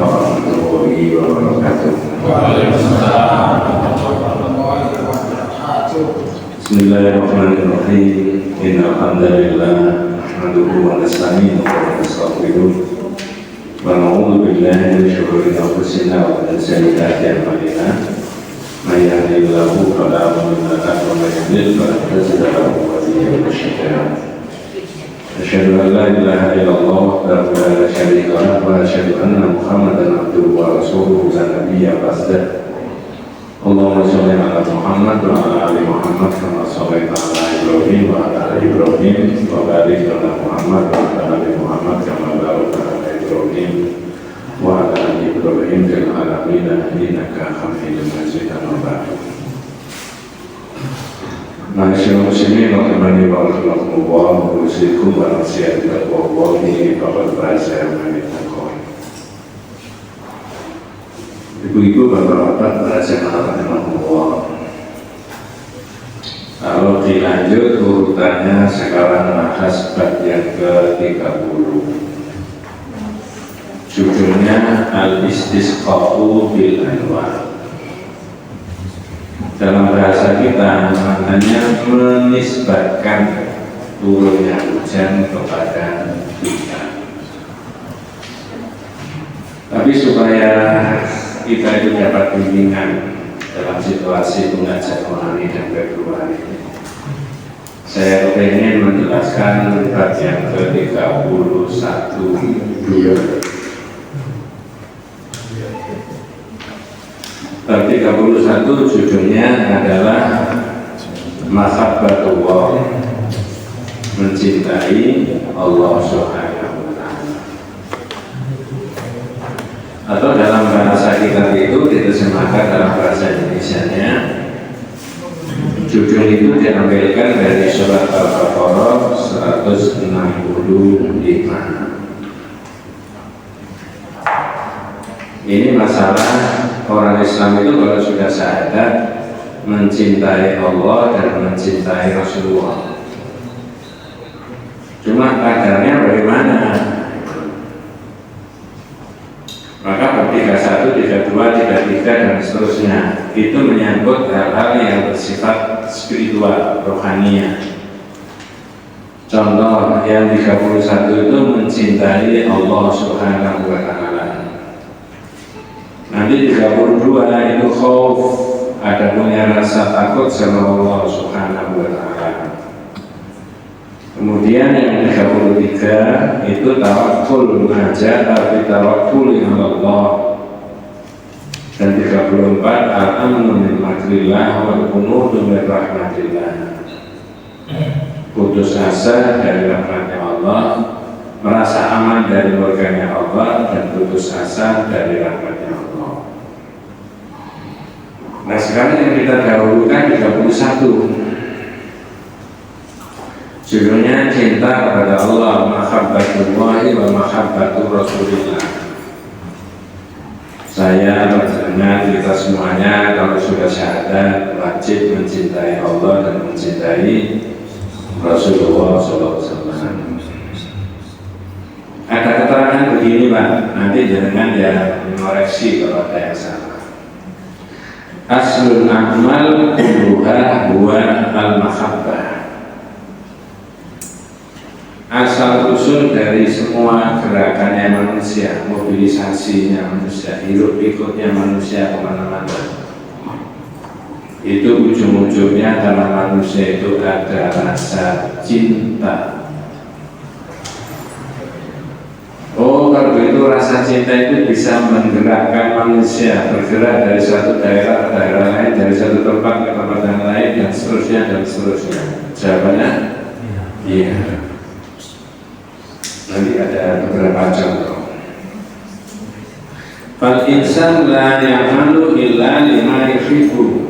warahmatullahi wabarakatuh. Bismillahirrahmanirrahim. Innal hamdalillah nahmaduhu wa nasta'inuhu wa nastaghfiruh wa na'udzu billahi min shururi anfusina wa min sayyiati a'malina. May yahdihillahu fala mudilla lahu wa may yudlil fala hadiya lahu. Asyhadu an la ilaha illallah wahdahu la syarika lahu wa asyhadu anna Muhammadan abduhu wa rasuluhu la nabiyya ba'dah. Allahumma shalli ala Muhammad wa ala ali Muhammad kama shallaita ala Ibrahim wa ala ali Ibrahim wa barik ala Muhammad wa ala ali Muhammad kama barakta ala Ibrahim wa ala ali Ibrahim fil alamin innaka Hamidum Majid. Amma ba'du. Masyaallah muslimin rahimani wa rahimakumullah, usikum wa nasihat taqwa ini bapak bahasa yang menitaqwa. Ibu-ibu, bapak-bapak bahasa yang rahimahumullah. Kalau dilanjut urutannya sekarang bahas bab yang ke-30. Judulnya Al-Istisqa'u bil Anwar. Dalam bahasa kita maknanya menisbatkan turunnya hujan kepada kita. Tapi supaya kita itu dapat bimbingan dalam situasi mengajak rohani dan berkeluarga ini, saya ingin menjelaskan bab yang ke-31 Bab 31 judulnya adalah Mahabbatullah, mencintai Allah Subhanahu wa ta'ala. Atau dalam bahasa kita itu diterjemahkan dalam bahasa Indonesianya, judul itu diambilkan dari surat Al-Baqarah 165. Ini masalah orang Islam itu kalau sudah syahadat mencintai Allah dan mencintai Rasulullah. Cuma kadarnya bagaimana? Maka bab 31, 32, 33 dan seterusnya itu menyangkut hal-hal yang bersifat spiritual, rohaniah. Contoh yang 31 itu mencintai Allah Subhanahu wa ta'ala. Nanti 32 itu khauf, ada punya rasa takut sama Allah Subhanahu wa ta'ala. Kemudian yang 33 itu tawakkul, mengajak tapi tawakkul yang Allah. Dan 34 al-amnu min makrillah wal qunutu min rahmatillah, putus asa dari rahmatnya Allah, merasa aman dari murkanya Allah, dan putus asa dari rahmatnya Allah. Nah sekarang yang kita dahulukan 31, judulnya cinta kepada Allah, mahabbatullahi wa mahabbatur rasulillah. Saya berjangan kita semuanya kalau sudah syahadat wajib mencintai Allah dan mencintai Rasulullah SAW. Ada keterangan begini Pak, nanti jangan ya mengoreksi kalau ada yang salah. Aslul a'mal kulluha huwa al-mahabbah. Asal usul dari semua gerakannya manusia, mobilisasinya manusia, hidup pikuknya manusia kemana-mana, itu ujung-ujungnya dalam manusia itu ada rasa cinta. Oh, kalau itu rasa cinta itu bisa menggerakkan manusia bergerak dari satu daerah ke daerah lain, dari satu tempat ke tempat yang lain, dan seterusnya dan seterusnya. Jawabannya iya. Nanti ada beberapa contoh. Fal insan la ya'malu illa lima yuhibbu.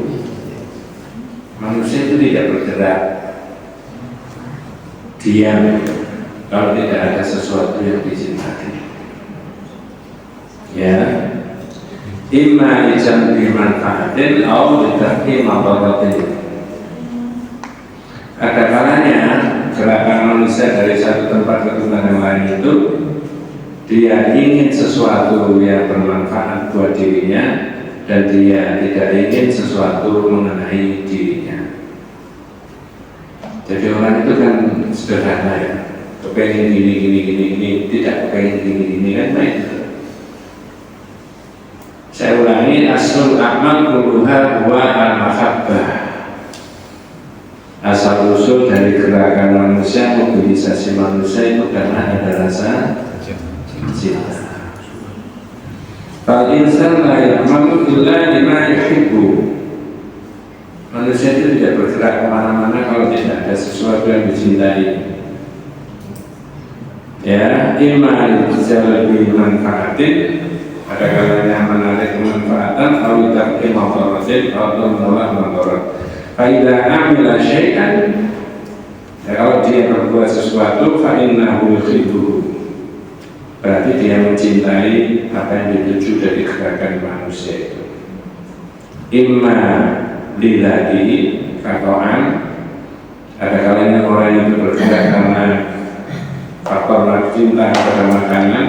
Manusia itu tidak bergerak, diam kalau tidak ada sesuatu yang dicintai. Ya, imma ijambi manfaatin atau lidahki mabaratin. Ada kalanya gerakan manusia dari satu tempat ke tempat yang lain itu dia ingin sesuatu yang bermanfaat buat dirinya dan dia tidak ingin sesuatu mengenai dirinya. Jadi orang itu kan sederhana ya, kepengen gini, tidak kepengen gini kan baik. Saya ulangi, aslul amal kulluha huwa al-mahabbah. Asal usul dari gerakan manusia, mobilisasi manusia itu karena ada rasa cinta. Fal insan la ya'malu illa lima yuhibbu. Manusia itu tidak bergerak kemana-mana kalau tidak ada sesuatu yang dicintai. Ya, imma lijalabi manfaatin, ada kalanya menarik kemanfaatan, atau tarki mafaratin, atau menolak madarat. Faidah amila syai'an, ya, kalau dia berbuat sesuatu, fa'innahu yuhibbuhu, berarti dia mencintai apa yang dituju dari gerakan manusia itu. Imma lillahi katoan, ada kalanya orang itu bergerak karena faktor cinta kepada makanan,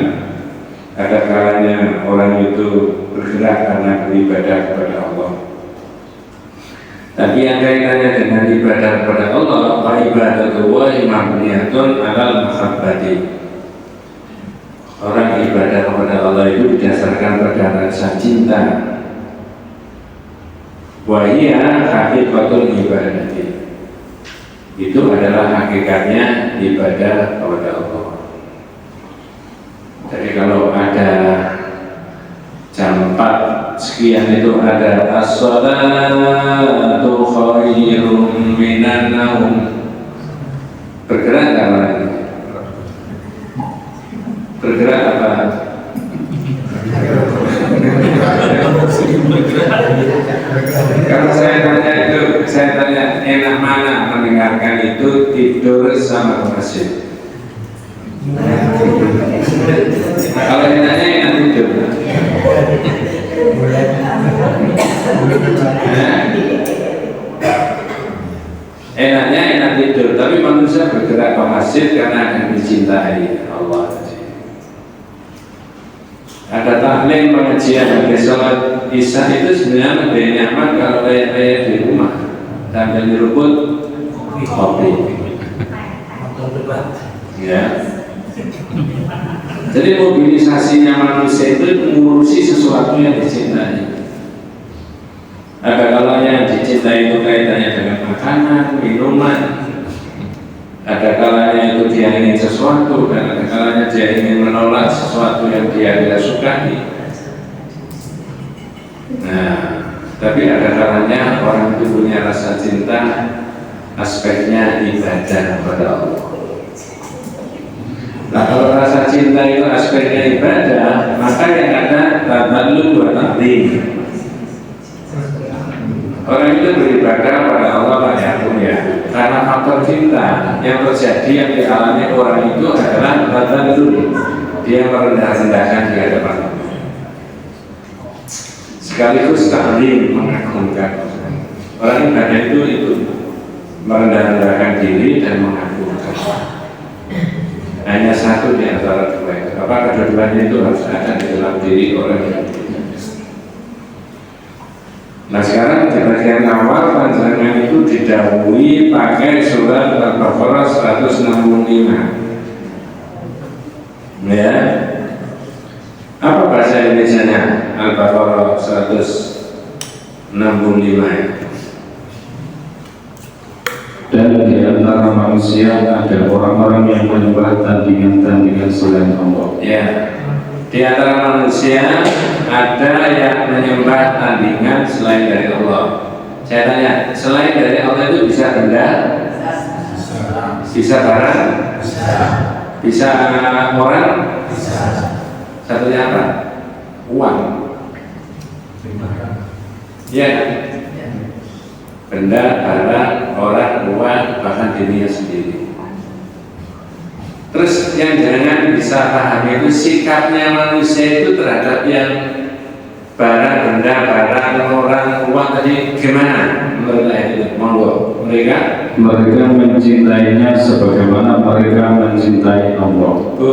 ada kalanya orang itu bergerak karena beribadah kepada Allah. Tapi yang kaitannya dengan ibadah kepada Allah, wa ibadatullahi mabniyatun 'alal mahabbati. Orang ibadah kepada Allah itu didasarkan pada rasa cinta. Wa hiya haqiqatul ibadati. Itu adalah hakikatnya ibadah kepada Allah. Jadi kalau ada jam 4 sekian itu ada as-salatu khairum minan naum, bergerak karena bergerak apa? Kalau saya tanya enak mana mendengarkan itu, tidur sama ke masjid. Kalau enaknya enak tidur. Enaknya enak tidur, tapi manusia bergerak ke masjid karena akan dicintai Allah. Ada taklim, pengajian, ada sholat isya itu sebenarnya lebih nyaman kalau kayak di rumah sambil nyeruput kopi. Ya. Jadi mobilisasinya manusia itu mengurusi sesuatu yang dicintai. Ada kalanya yang dicintai itu kaitannya dengan makanan, minuman. Ada kalanya itu dia ingin sesuatu, dan ada kalanya dia ingin menolak sesuatu yang dia tidak sukai. Nah, tapi ada kalanya orang itu punya rasa cinta, aspeknya ibadah kepada Allah. Nah, kalau rasa cinta itu aspeknya ibadah, maka yang ada taballu wa ta'zim. Orang itu beribadah pada Allah banyak ya, karena faktor cinta yang terjadi yang dialami orang itu adalah taballu, dia merendah-rendahkan di hadapan Allah. Sekaligus ta'zim, mengagungkan. Orang ibadah itu merendah-rendahkan diri dan mengagungkan. Hanya satu di antara dua itu. Apa kedua-duanya itu harus ada di dalam diri orang yang. Nah sekarang di bagian awal panjangan itu didahului pakai surat Al-Baqarah 165. Ya. Apa bahasa Indonesianya? Al-Baqarah 165 ya. Dan di antara manusia ada orang-orang yang menyembah tandingan-tandingan selain Allah. Ya, di antara manusia ada yang menyembah tandingan selain dari Allah. Saya tanya, selain dari Allah itu bisa benda? Bisa barang? Bisa orang? Satunya apa? Uang. Ya. Benda, barang, orang, uang, bahkan dirinya sendiri. Terus yang jangan bisa pahami itu sikapnya manusia itu terhadap yang barang, benda, barang, orang, uang tadi gimana menurut itu? Monggo, mereka mencintainya sebagaimana mereka mencintai Allah. Bu,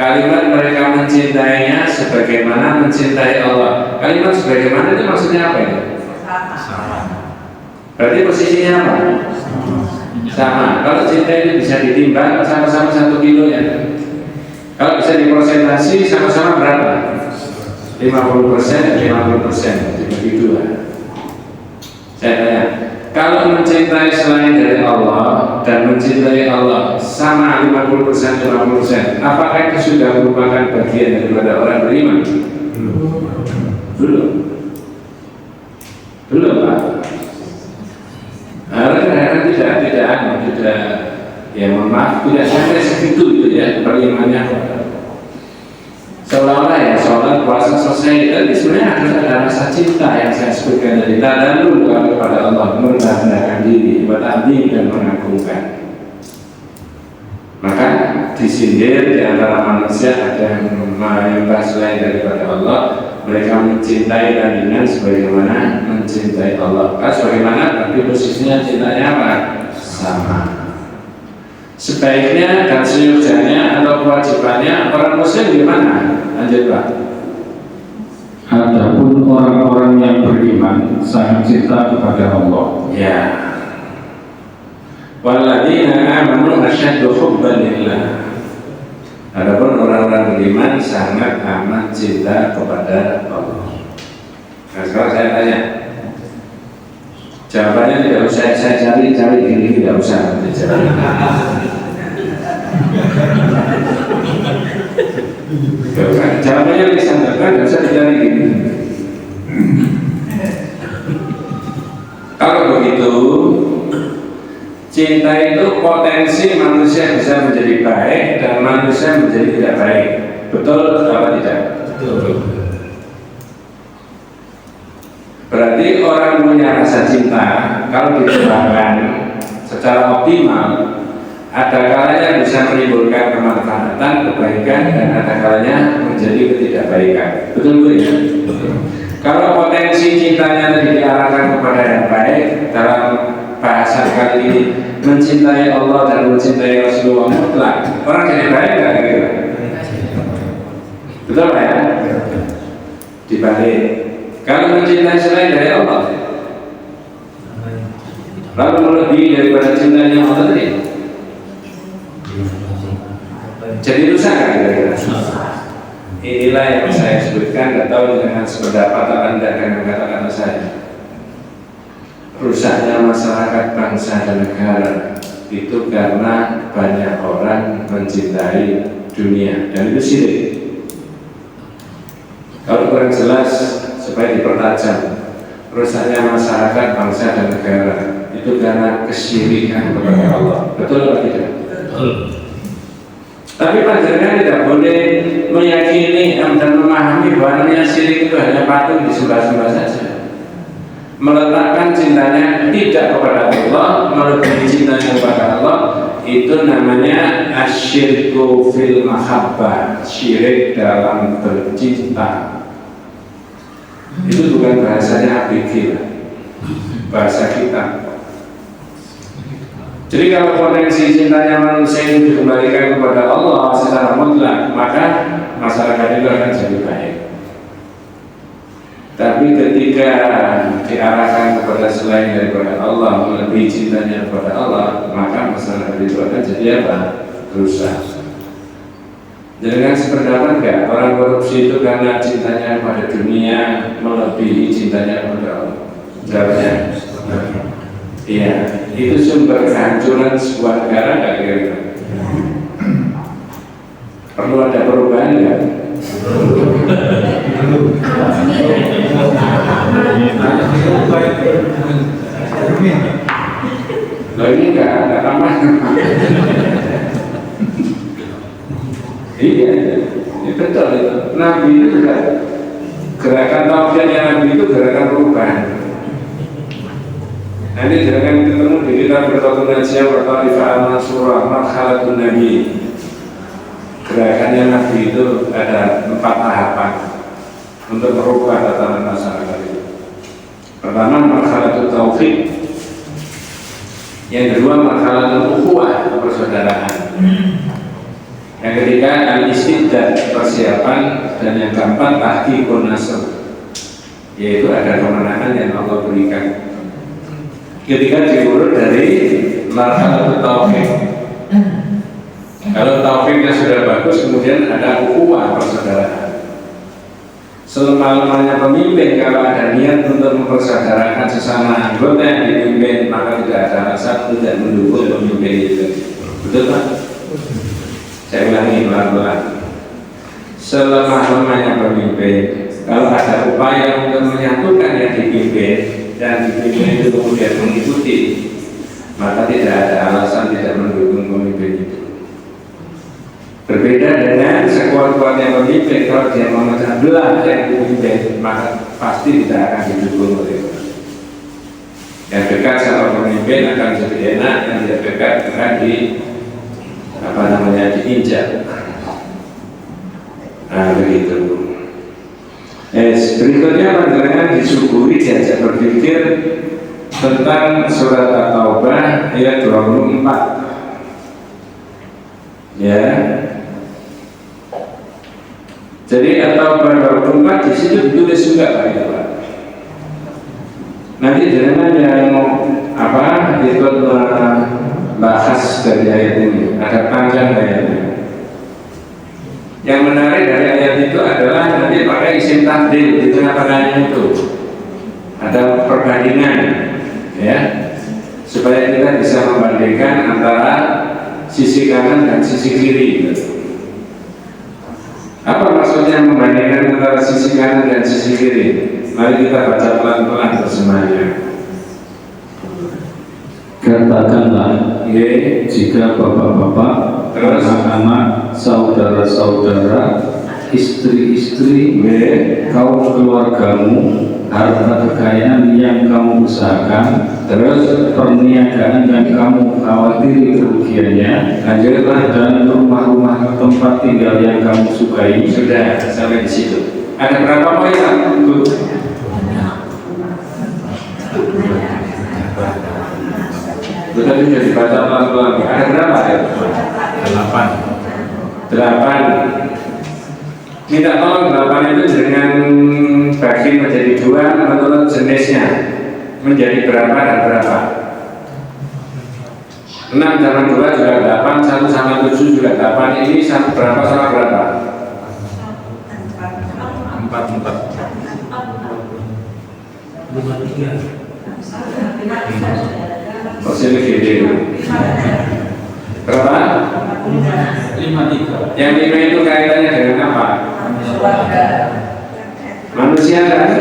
Kalimat mereka mencintainya sebagaimana mencintai Allah. Kalimat sebagaimana itu maksudnya apa ini? Sama. Berarti posisinya apa? Sama. Kalau cinta itu bisa ditimbang sama-sama 1 kilo ya. Kalau bisa dipersentasi sama-sama berapa? 50% dan 50%. Dibagi 2. Saya tanya, kalau mencintai selain dari Allah dan mencintai Allah sama 50% 50%, apakah itu sudah merupakan bagian daripada orang beriman? Belum Pak. Kadang-kadang tidak ya mohon maaf, tidak sampai segitu itu ya berimannya. Seolah-olah ya sholat puasa selesai, tapi sebenarnya harus ada rasa cinta yang saya sebutkan tadi. Tadarrul kepada Allah, merendahkan diri, bertanding dan mengagungkan. Maka disindir di antara manusia ada yang menyembah selain daripada Allah. Mereka mencintai tandingan sebagaimana mencintai Allah. Sebagaimana tapi posisinya cintanya apa? Sama. Sebaiknya dan seyogyanya atau kewajibannya orang muslim gimana? Lanjut Pak. Adapun orang-orang yang beriman sangat cinta kepada Allah. Ya. Walladzina amanu asyaddu hubban lillah. Adapun orang-orang beriman sangat amat cinta kepada Allah. Nah sekarang saya tanya, jawabannya tidak usah saya cari gini tidak usah dicari. Jawabannya disampaikan tidak usah dicari gini. Kalau begitu, cinta itu potensi manusia bisa menjadi baik dan manusia menjadi tidak baik. Betul atau tidak? Betul. Berarti orang punya rasa cinta kalau dikembangkan secara optimal, ada kalanya bisa menimbulkan kemanfaatan, kebaikan, dan ada kalanya menjadi ketidakbaikan. Betul Bu ya? Betul. Kalau potensi cintanya tadi diarahkan kepada yang baik, dalam bahasa kali ini mencintai Allah dan mencintai Rasulullah mutlak, orang jadi baik nggak kira-kira? Betul Pak ya? Dibalik, kalau mencintai selain dari Allah, lalu melebihi daripada cintanya Allah tadi, jadi rusak nggak kira-kira? Inilah yang saya sebutkan, atau dengan sependapat atau tidak dengan kata-kata saya. Rusaknya masyarakat bangsa dan negara itu karena banyak orang mencintai dunia, dan itu syirik. Kalau kurang jelas supaya dipertajam, rusaknya masyarakat bangsa dan negara itu karena kesyirikan kepada Allah. Betul atau tidak? Betul. Tapi panjenengan tidak boleh meyakini dan memahami bahwa syirik itu hanya patung disembah-sembah saja. Meletakkan cintanya tidak kepada Allah, melebihi cintanya kepada Allah, itu namanya asyirku fil mahabbah, syirik dalam bercinta. Itu bukan bahasanya ABG, bahasa kita. Jadi kalau potensi cintanya manusia itu dikembalikan kepada Allah secara mutlak, maka masyarakat itu akan jadi baik. Tapi ketika diarahkan kepada selain daripada Allah, melebihi cintanya kepada Allah, maka masyarakat itu akan jadi apa? Rusak. Jangan sependapat enggak? Orang korupsi itu karena cintanya pada dunia melebihi cintanya kepada Allah. Jawabnya? Iya. Itu sumber kehancuran sebuah negara enggak kira-kira? Perlu ada perubahan enggak? Loh ini enggak tambah. Iya, ini betul itu. Nabi itu juga gerakan tauhidnya Nabi itu gerakan perubahan. Nanti jangan ketemu di kitab Berkatun Najiyah wa Ta'ifah al-Mansurah Marhalatun Nabi. Gerakannya Nabi itu ada 4 tahapan untuk merubah tatanan masyarakat itu. Pertama, marhalatun tauhid. Yang kedua, marhalatun ukhuwah, persaudaraan. Yang Yang ketiga al-istiddad, persiapan, dan yang keempat tahqiqun nasr, yaitu ada kemenangan yang Allah berikan. Ketika diurut dari marhalatul taufik. Kalau taufiknya sudah bagus, kemudian ada ukhuwah persaudaraan. Selemah-lemahnya pemimpin kalau ada niat untuk mempersaudarakan sesama anggota yang dipimpin, maka tidak ada alasan tidak mendukung pemimpin itu. Betul Pak? Saya ulangi pelan-pelan. Selemah-lemahnya pemimpin, kalau ada upaya untuk menyatukan yang dipimpin dan dipimpin itu kemudian mengikuti, maka tidak ada alasan tidak mendukung pemimpin itu. Berbeda dengan sekuat-kuatnya pemimpin, kalau dia memecah belah yang dipimpin, maka pasti tidak akan didukung oleh orang. Yang dekat sama pemimpin akan jadi enak, yang tidak dekat akan diinjak. Nah begitu. Berikutnya pandangan disuguhi diajak berpikir tentang surat At-Taubah ayat 24. Ya. Jadi At-Taubah 24 di situ ditulis juga Pak. Nanti jangan yang ikut bahas dari ayat ini, ada panjang ayatnya. Yang menarik dari ayat itu adalah nanti pakai isim tafdil di tengah-tengahnya itu ada perbandingan, ya, supaya kita bisa membandingkan antara sisi kanan dan sisi kiri. Apa maksudnya membandingkan antara sisi kanan dan sisi kiri? Mari kita baca pelan-pelan bersemuanya. Katakanlah, jika bapak-bapak, anak-anak, saudara-saudara, istri-istri, kaum keluargamu, harta kekayaan yang kamu usahakan, terus perniagaan yang kamu khawatiri kerugiannya, dan rumah-rumah tempat tinggal yang kamu sukai. Sudah sampai di situ. Ada berapa poin? Tadi sudah dibaca pelan-pelan. Ada berapa ya? 8. Minta tolong 8 itu dengan bagi menjadi 2 menurut jenisnya. Menjadi berapa dan berapa? 6 sama 2 juga 8, 1 sama 7 juga 8. Ini berapa sama berapa? 4. 5. Posisi gede. Berapa? 5. Yang 5 itu kaitannya dengan apa? Manusia kan?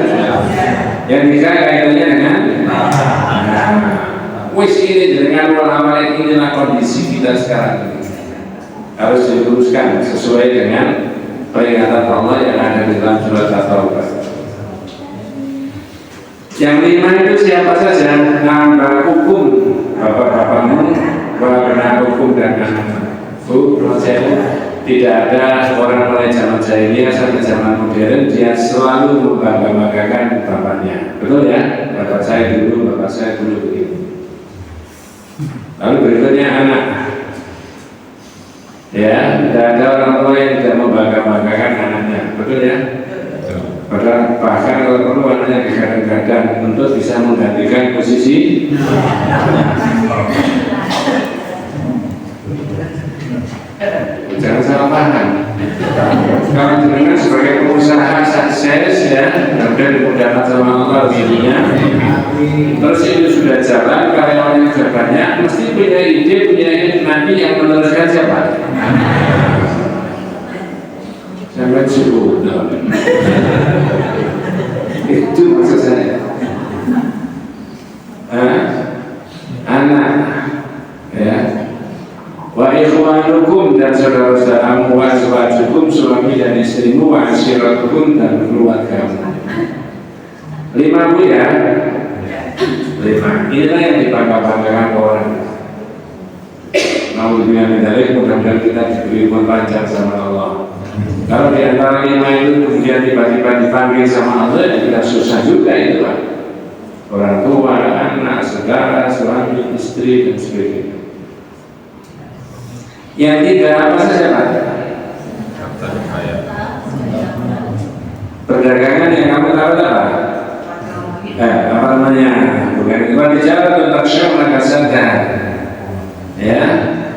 Yang 3 kaitannya dengan wis ini dengan amal inilah kondisi kita sekarang ini. Harus diluruskan sesuai dengan peringatan Allah yang ada di dalam surat At-Taubah. Yang 5 itu siapa saja? Nambah hukum bapak-bapakmu, kena hukum dan Bu, tidak ada orang mulai zaman jahiliyah sampai zaman modern dia selalu membangga-banggakan bapaknya. Betul ya? Bapak saya dulu begini. Lalu berikutnya anak. Ya, tidak ada orang tua yang tidak membangga-banggakan anaknya. Betul ya? Padahal bahkan kalau perlu anaknya digadang-gadang untuk bisa menggantikan posisi. Jangan salah paham. Kalau jenengan sebagai pengusaha sukses ya, dan dimudahkan sama Allah dirinya, terus itu sudah jalan, karyawannya sudah banyak, mesti punya ide nanti yang meneruskan siapa? Sampai subuh. Itu maksud saya. Anak, ya. Wa ikhwanukum dan saudara-saudaramu, wa azwajukum, suami dan istrimu, wa ashiratukum dan keluargamu. 5 Bu ya. 5. Inilah yang dibangga-banggakan orang. Nauzubillah min dzalik, mudah-mudahan kita diberi umur panjang sama Allah. Kalau di antara 5 itu kemudian tiba-tiba dipanggil sama Allah, ya kita susah juga itu Pak. Orang tua, anak, saudara, suami, istri dan sebagainya. Yang 3 apa saja Pak? Perdagangan yang kamu tahu apa? Apa namanya? Bukan itu bicara tentang syukur kasada. Ya,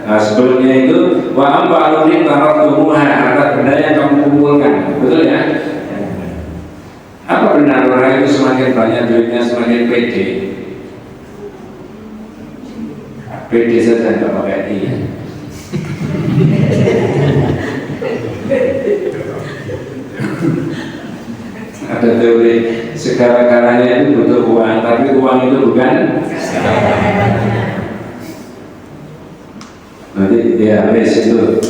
nah, sebelumnya itu wa amwalun taratumuha, harta benda yang kamu kumpulkan, betul ya? Apa benar orang itu semakin banyak duitnya semakin pede? Pede saja nggak pakai i. Ada teori segala-galanya itu butuh uang, tapi uang itu bukan. Nanti dia habis itu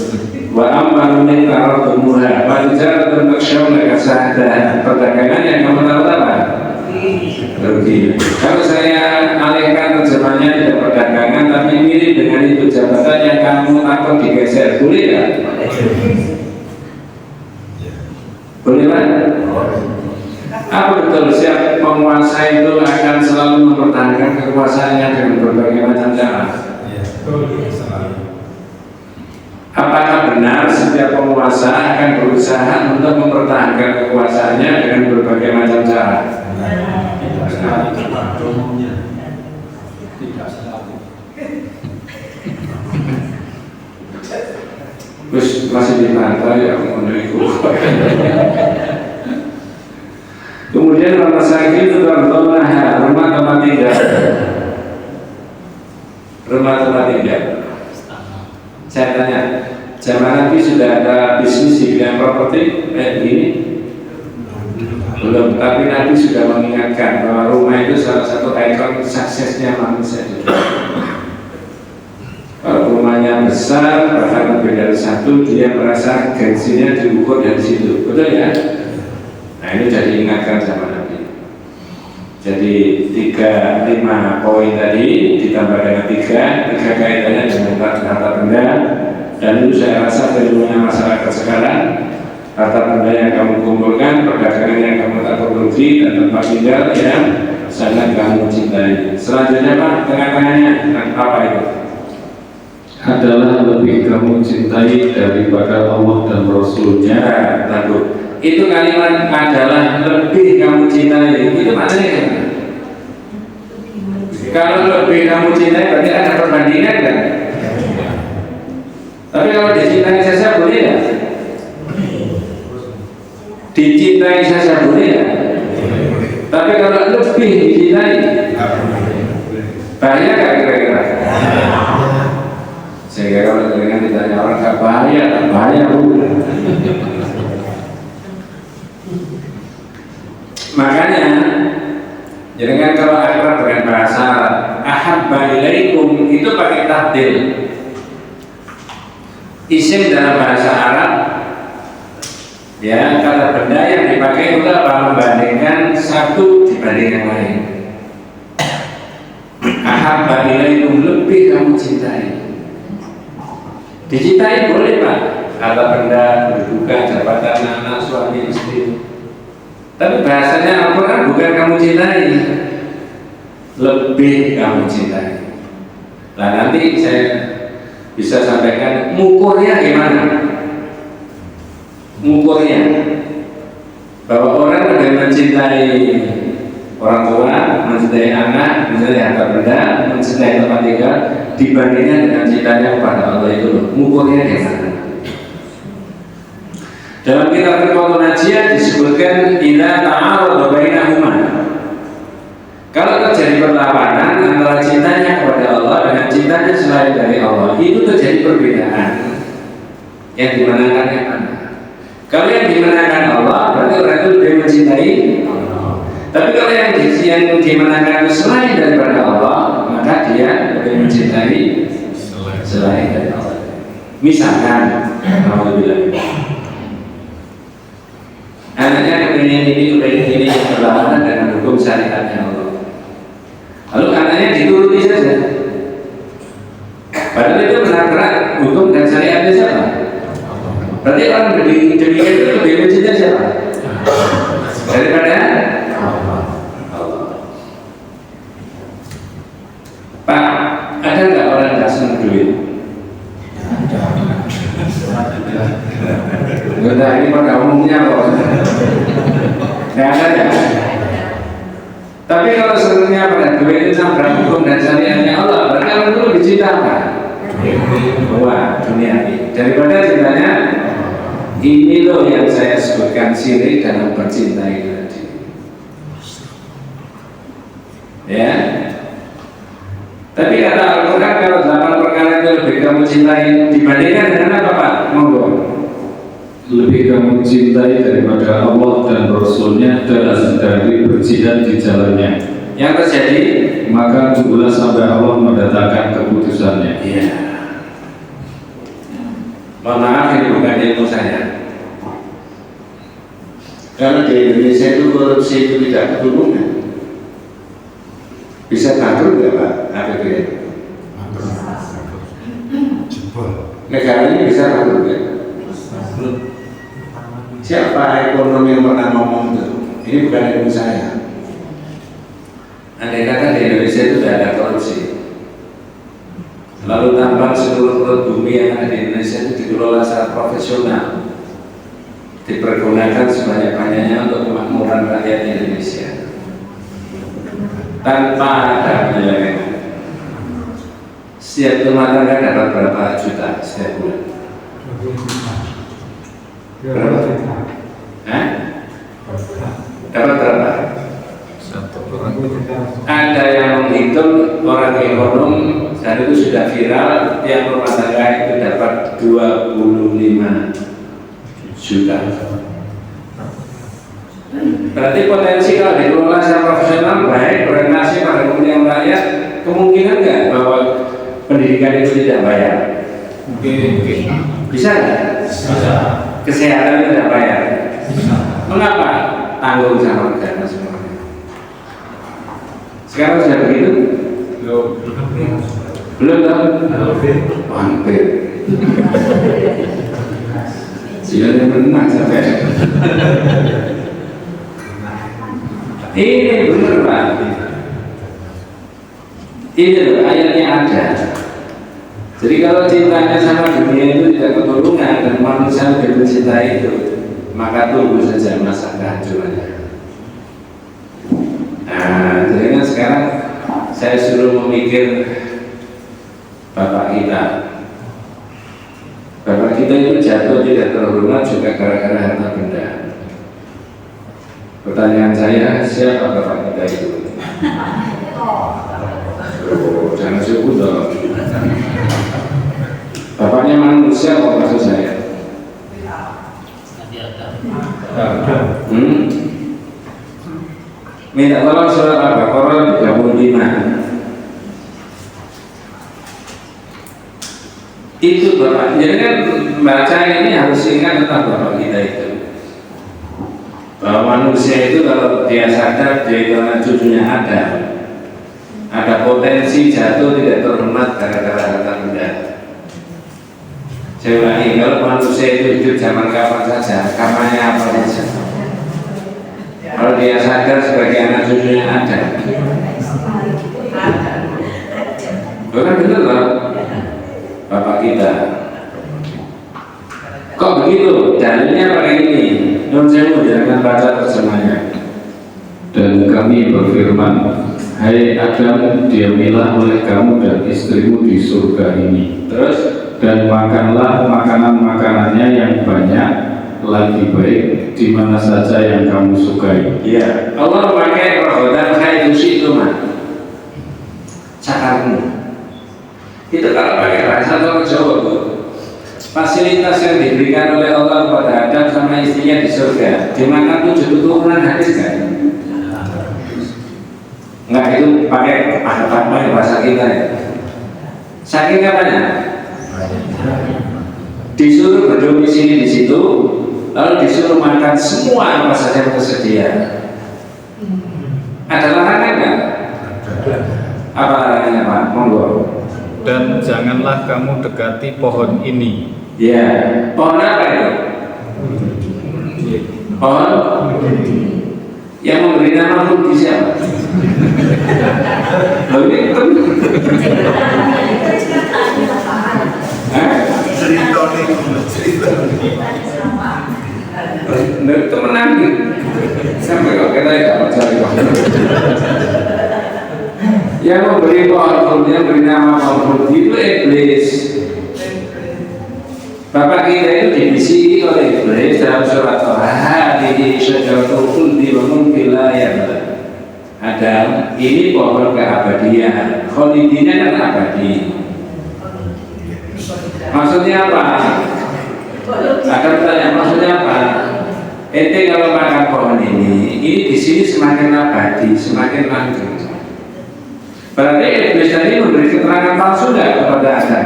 wa amman min taratumuha wa tijaratun takshawna kasada, perdagangan yang kamu tahu apa? Rugi. Kalau saya alihkan terjemahnya tidak perdagangan tapi mirip dengan itu jabatan yang kamu takut digeser, boleh nggak? Boleh kan? Apa betul siap penguasa itu akan selalu mempertahankan kekuasaannya dengan berbagai macam cara? Apakah benar setiap penguasa akan berusaha untuk mempertahankan kekuasaannya dengan berbagai macam cara? Terus masih dibantah ya mengenai kemudian orang sakit itu rumah tempat tinggal. Rumah tempat tinggal. Saya tanya, zaman Nabi sudah ada bisnis di bidang properti ini? Belum, tapi Nabi sudah mengingatkan bahwa rumah itu salah satu ikon suksesnya manusia juga. Kalau rumahnya besar, bahkan lebih dari satu, dia merasa gengsinya diukur dari situ, betul ya? Nah ini sudah diingatkan sama Nabi. Jadi 5 poin tadi ditambah dengan 3 kaitannya dengan harta benda, dan itu saya rasa fenomena masyarakat sekarang. Harta benda yang kamu kumpulkan, perdagangan yang kamu tak produksi, dan tempat tinggal yang sangat kamu cintai. Selanjutnya Pak, tengah-tengahnya apa itu? Adalah lebih kamu cintai daripada Allah dan Rasulnya. Takut. Itu kalimat adalah lebih kamu cintai. Itu maknanya kan? Kalau lebih kamu cintai berarti ada perbandingan kan? Tapi kalau dicintai saja boleh ya? Dicintai saja boleh ya? Tapi kalau lebih dicintai, bahaya gak kira-kira? Sehingga kalau dengan ditanya orang gak bahaya, tak bahaya bu. Makanya jangan kalau akrab dengan bahasa Arab, ahabba ilaikum itu pakai tabdil. Isim dalam bahasa Arab, ya kata benda yang dipakai untuk apa? Membandingkan satu dibanding yang lain. Ahabba ilaikum, lebih kamu cintai. Dicintai boleh Pak, kata benda, kedudukan, jabatan, anak, suami, istri. Tapi bahasanya Al-Quran bukan kamu cintai, lebih kamu cintai. Nah nanti saya bisa sampaikan ngukurnya gimana? Ngukurnya bahwa orang lebih mencintai orang tua, mencintai anak, mencintai harta benda, mencintai tempat tinggal dibandingkan dengan cintanya kepada Allah itu loh. Ngukurnya gimana? Dalam kitab Fiqhul Najiyah disebutkan idza ta'arada bainahuma. Kalau terjadi perlawanan antara cintanya kepada Allah dengan cintanya selain dari Allah, itu terjadi perbedaan. Yang dimenangkan yang mana? Kalau yang dimenangkan Allah, berarti orang itu lebih mencintai Allah. Tapi kalau yang dimenangkan selain daripada Allah, maka dia lebih mencintai selain dari Allah. Misalkan, alhamdulillah, anaknya kepengen ini yang berlawanan dengan hukum syariatnya Allah. Lalu anaknya dituruti saja. Padahal itu menabrak hukum dan syariatnya siapa? Berarti orang demikian itu lebih mencintai siapa? Daripada Allah. Pak, ada nggak orang nggak senang duit? Enggak, ini pada umumnya kok. Nggak ada ya. Tapi kalau seluruhnya pada dua itu nabrak hukum dan syariatnya Allah, berarti orang itu lebih cinta apa? Wah, dunia ini. Daripada cintanya, ini loh yang saya sebutkan sirik dalam bercinta itu tadi. Ya. Tapi kata Al-Quran kalau 8 perkara itu lebih kamu cintai dibandingkan dengan apa Pak? Monggo. Lebih kamu cintai daripada Allah dan Rasulnya dan dari berjihad di jalannya. Yang terjadi, maka tunggulah sampai Allah mendatangkan keputusannya. iya. Mohon maaf ini bukan ilmu saya. Karena di Indonesia itu korupsi itu tidak ketulungan. Bisa bangkrut nggak Pak APBN? Negara ini bisa bangkrut nggak? Siapa ekonomi yang pernah ngomong itu? Ini bukan ilmu saya. Andai kata di Indonesia itu tidak ada korupsi, lalu tambang seluruh perut bumi yang ada di Indonesia itu dikelola secara profesional, dipergunakan sebanyak-banyaknya untuk kemakmuran rakyat Indonesia tanpa ada penyelewengan. Setiap rumah tangga dapat berapa juta setiap bulan? Berapa? Hah? Dapat berapa? Ada yang menghitung orang ekonom dan itu sudah viral, yang rumah tangga itu dapat 25 juta. Berarti potensi kalau dikelola secara profesional baik, berorientasi pada kepentingan rakyat, kemungkinan nggak bahwa pendidikan itu tidak bayar? Bisa nggak? Bisa. Kesehatan itu tidak bayar? Mengapa? Tanggung sama negara semuanya. Sekarang sudah begitu? Belum tahu? Hampir. Jangan menang sampai. Ini benar Pak. Ini loh ayatnya ada. Jadi kalau cintanya sama dunia itu tidak ketulungan dan manusia lebih mencintai itu, maka tunggu saja masa kehancurannya. Nah, jadi kan sekarang saya suruh memikir bapak kita. Bapak kita itu jatuh tidak terhormat juga gara-gara harta benda. Pertanyaan saya, siapa bapak kita itu? Oh, jangan sebut dong. Bapaknya manusia kok maksud saya? Minta tolong surat Al-Baqarah 35. Itu Bapak, jadi kan baca ini harus ingat tentang Bapak kita itu, bahwa manusia itu kalau dia sadar dia itu anak cucunya ada potensi jatuh tidak terhormat gara-gara harta benda. Saya ulangi, kalau manusia itu hidup zaman kapan saja, kapannya apa saja, kalau dia sadar sebagai anak cucunya bukan betul loh Bapak kita. Kok begitu? Dalilnya pakai ini. Non saya jangan baca terjemahnya. Dan kami berfirman, hai Adam, diamilah oleh kamu dan istrimu di surga ini. Terus? Dan makanlah makanan-makanannya yang banyak, lagi baik di mana saja yang kamu sukai. Iya. Allah pakai rohodan khairusi itu mah. Cakarmu. Itu kalau pakai bahasa orang Jawa Bu, fasilitas yang diberikan oleh Allah kepada Adam sama istrinya di surga dimakan 7 turunan hadis kan? Enggak, itu pakai bahasa kita ya. Saking apanya? Disuruh berdomisili di situ, lalu disuruh makan semua apa saja yang tersedia. Ada larangan nggak? Apa larangannya Pak? Monggo. Dan janganlah kamu dekati pohon ini. Ya, pohon apa itu? Pohon yang memberi nama Hudi siapa? Lalu ini kan? Itu menangis sampai kok kita tidak percaya. Yang memberi konflik, yang beri nama konflik itu iblis. Bapak kita itu dibisi oleh iblis dalam surat Toha di syajaratul khuldi wa mulkin la yabla. Adam, ini pohon keabadian. Khalidina kan abadi. Maksudnya apa? Ada pertanyaan, maksudnya apa? Ente kalau makan pohon ini di sini semakin abadi, semakin langgeng. Berarti iblis tadi memberi keterangan palsu nggak kepada Anda?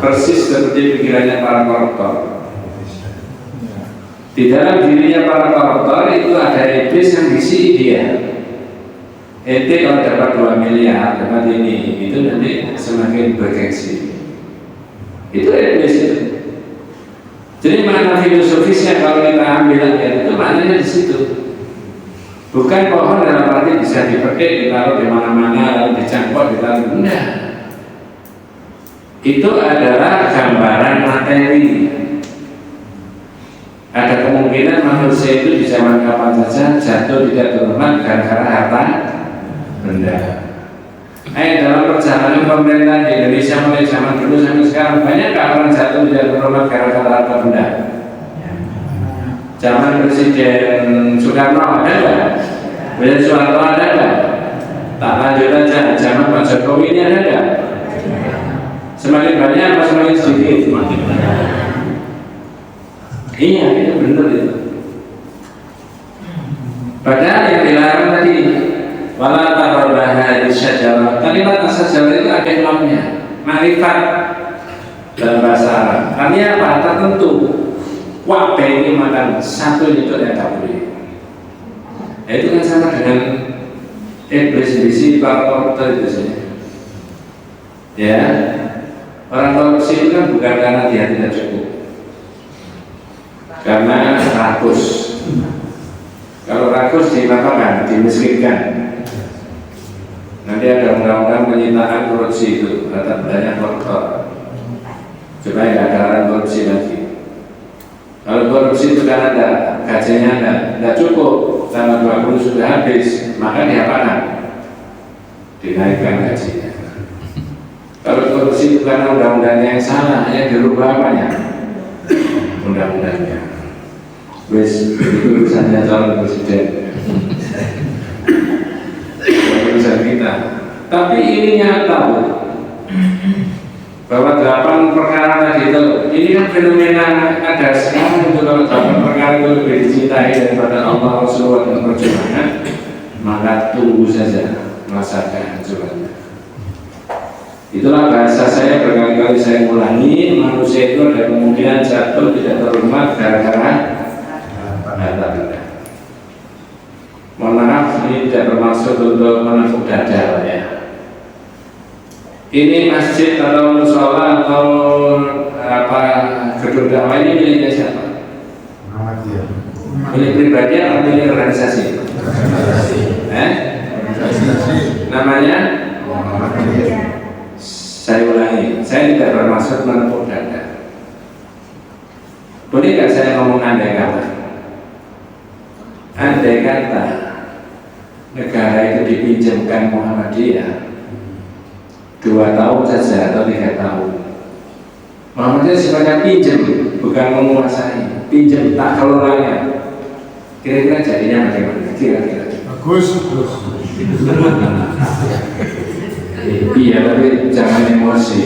Persis seperti pikirannya para koruptor. Di dalam dirinya para koruptor itu ada iblis yang ngisi dia. Ente kalau dapat 2 miliar, dapat ini, itu nanti semakin bergengsi. Itu iblis itu. Jadi makna filosofisnya kalau kita ambil ayat itu maknanya di situ. Bukan pohon dalam arti bisa dipetik, ditaruh di mana-mana, lalu dicangkok, ditaruh. Enggak. Itu adalah gambaran materi. Ada kemungkinan manusia itu di zaman kapan saja jatuh tidak terhormat gara-gara harta benda. Dalam perjalanan pemerintahan di Indonesia mulai zaman dulu sampai sekarang banyak orang jatuh tidak terhormat gara-gara harta benda. Zaman Presiden Soekarno ada nggak? Presiden Soeharto ada nggak? Tak lanjut aja, zaman Pak Jokowi ini ada nggak? Semakin banyak apa semakin sedikit? Iya, itu benar itu. Padahal yang dilarang tadi, wala taqrabaha syajarah. Kalimat syajarah itu ada ilmunya, makrifat dalam bahasa Arab. Artinya apa? Tertentu. Wabah ini makan satu itu yang tak boleh. Itu kan sama dengan iblis di sini, para koruptor itu saja. Ya, orang korupsi itu kan bukan karena dia tidak cukup, karena rakus. Kalau rakus dimakan, dimiskinkan. Nanti ada undang-undang penyitaan korupsi itu, kata banyak koruptor, supaya tidak ada orang korupsi lagi. Kalau korupsi itu kan ada gajinya tidak cukup, tanggal 20 sudah habis, maka diapakan? Dinaikkan gajinya. Kalau korupsi itu karena undang-undangnya yang salah, hanya dirubah apanya? Undang-undangnya. Wes, itu urusannya calon presiden. Urusan kita. Tapi ini nyata, bahwa 8 perkara tadi itu, ini kan fenomena ada sekarang itu. Kalau 8 perkara itu lebih dicintai daripada Allah, Rasulullah dan perjuangan, maka tunggu saja masa kehancurannya. Itulah bahasa saya, berkali-kali saya ulangi, manusia itu ada kemungkinan jatuh tidak terhormat gara-gara harta benda. Mohon maaf, ini tidak bermaksud untuk menepuk dada ya. Ini masjid atau musola atau apa gedung dakwah ini miliknya siapa? Milik pribadi atau milik organisasi? Namanya? Saya ulangi, saya tidak bermaksud menepuk dada. Boleh nggak saya ngomong andai kata? Andai kata negara itu dipinjamkan Muhammadiyah 2 tahun saja atau 3 tahun. Muhammadiyah sifatnya pinjam, bukan menguasai. Pinjam, tak kelolanya. Kira-kira jadinya bagaimana? Kira-kira. Bagus. Iya, tapi jangan emosi.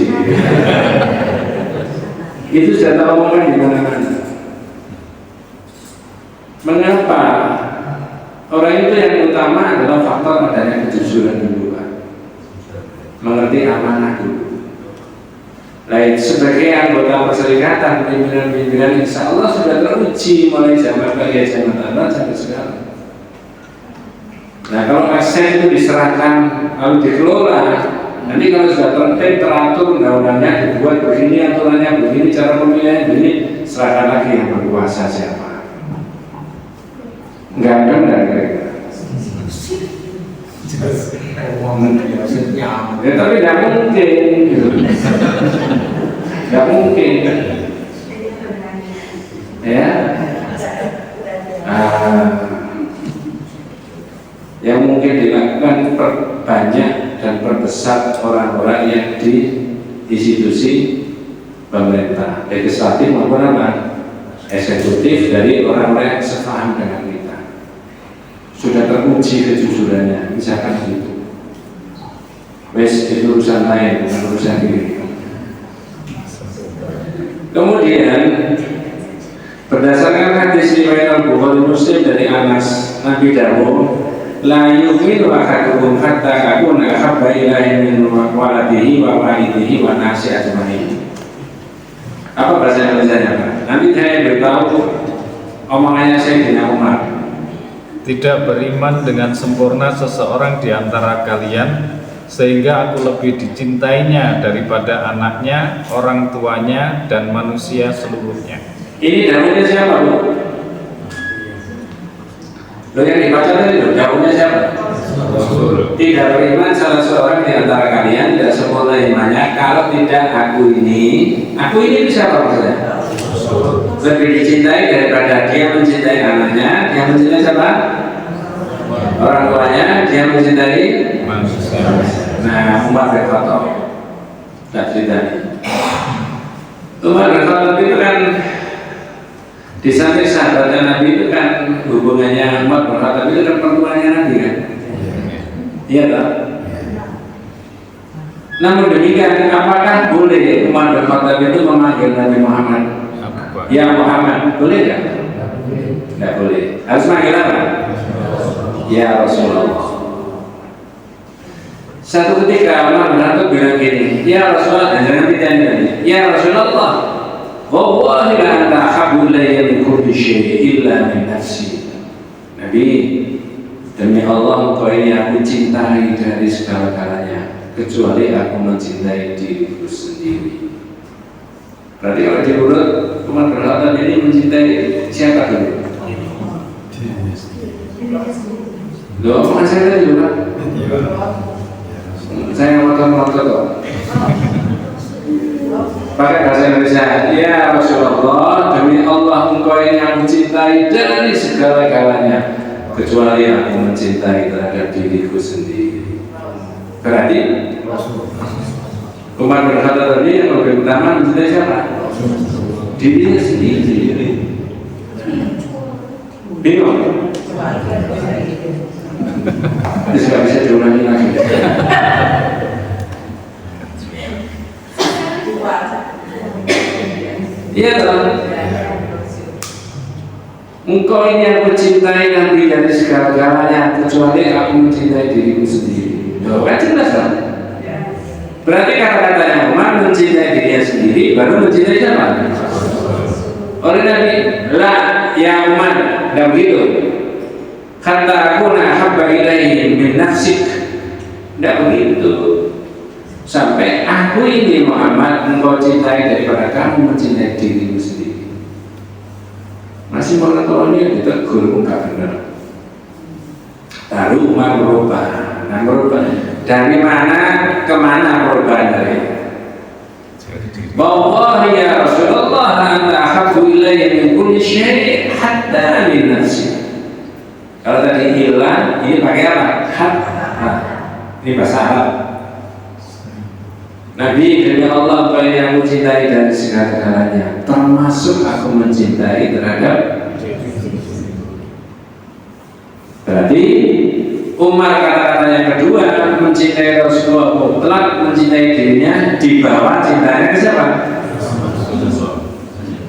Itu sudah tahu omongan di mana-mana. Mengapa? Orang itu yang utama adalah faktor adanya kejujuran dulu, Pak. Mengerti amanah dulu. Lain sebagai anggota perserikatan, pimpinan-pimpinan insya Allah sudah teruji mulai zaman Pak Kiai Zaman sampai sekarang. Nah, kalau aset itu diserahkan lalu dikelola, nanti kalau sudah tertib, teratur, undang-undangnya dibuat begini, aturannya begini, cara pemilihan begini, serahkan lagi yang berkuasa siapa. Enggak ada kira-kira. Ya, tapi tidak mungkin gitu. Tidak mungkin ya. akan perbanyak dan perbesar orang-orang yang di institusi pemerintah, legislatif maupun apa? Eksekutif, dari orang-orang yang sepaham dengan kita, sudah teruji kejujurannya, misalkan gitu. Wes, itu urusan lain, bukan urusan diri. Kemudian berdasarkan hadis riwayat Al-Bukhari Muslim dari Anas, Nabi dawuh, la yu'minu ahadukum hatta akuna ahabba ilaihi min waladihi wa walidihi wa nasi ajmain. Apa bahasa Indonesianya, Pak? Nanti saya beritahu omongannya Sayyidina Umar. Tidak beriman dengan sempurna seseorang di antara kalian sehingga aku lebih dicintainya daripada anaknya, orang tuanya, dan manusia seluruhnya. Ini dawuhnya siapa, Bu? Lo yang dibaca tadi, dawuhnya siapa? Tidak beriman salah seorang di antara kalian tidak sempurna imannya kalau tidak aku ini bisa apa maksudnya? Lebih dicintai daripada dia mencintai anaknya, dia mencintai siapa? Orang tuanya, dia mencintai Manusia. Nah, Umar bin Khattab tak cerita. Umar bin Khattab itu kan di samping sahabatnya Nabi itu kan hubungannya Umar bin Khattab itu kan perempuannya Nabi kan? Iya tak? Namun demikian, apakah boleh Umar bin Khattab itu memanggil Nabi Muhammad? Ya Muhammad, boleh nggak? Nggak boleh. Harus manggil apa? Ya Rasulullah. Satu ketika Umar bin Khattab bilang gini, ya Rasulullah, jangan ditanya ini. Ya Rasulullah, wallahi la anta ahabbu ilayya min kulli syai' illa min nafsi. Nabi, demi Allah, engkau ini aku cintai dari segala-galanya, kecuali aku mencintai diriku sendiri. Berarti kalau diurut, Umar bin Khattab ini mencintai siapa dulu? Loh, apa saya tadi juga? Saya ngotot-ngotot kok. Pakai bahasa Indonesia. Ya Rasulullah, demi Allah, engkau ini aku cintai dari segala-galanya, kecuali aku mencintai terhadap diriku sendiri. Berarti Umar bin Khattab tadi yang lebih utama mencintai siapa? Dirinya sendiri. Bingung? Ini nggak bisa diulangi lagi. Iya toh? Engkau ini aku cintai Nabi dari segala-galanya, kecuali aku mencintai diriku sendiri. Kan jelas kan? Berarti kata-katanya Umar mencintai dirinya sendiri, baru mencintai siapa? Oleh Nabi, la ya Umar, tidak begitu. Kata aku nahabba ilaihi min nafsik, tidak begitu. Sampai aku ini Muhammad, engkau cintai daripada kamu mencintai dirimu sendiri. Masih mengetahuinya ditegur pun nggak benar. Lalu Umar berubah. Nah, berubah dari mana ke mana perubahan dari? Wallahi ya Rasulullah, anta ahabbu ilayya min kulli syai' hatta min nafsi. Kalau tadi hilang, ini pakai apa? Hatta. Ini bahasa Arab. Nabi, demi Allah, engkau yang aku cintai dari segala-galanya, termasuk aku mencintai terhadap. Berarti Umar kata-kata yang kedua, mencintai Rasulullah mutlak, mencintai dirinya di bawah cintanya ke siapa?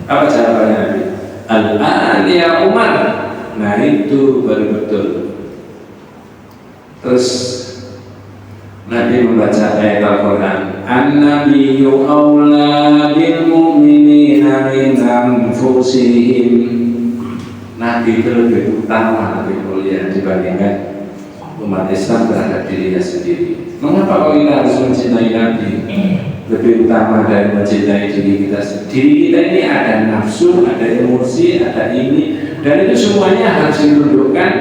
Apa jawabannya Nabi? Al-an ya Umar. Nah itu baru betul. Terus Nabi membaca ayat Al-Quran, An-Nabiyyu awla bil mu'minina min anfusihim. Nabi itu lebih utama, lebih mulia dibandingkan umat Islam terhadap dirinya sendiri. Mengapa kok kita harus mencintai Nabi? Lebih utama dari mencintai diri kita sendiri. Diri kita ini ada nafsu, ada emosi, ada ini, dan itu semuanya harus ditundukkan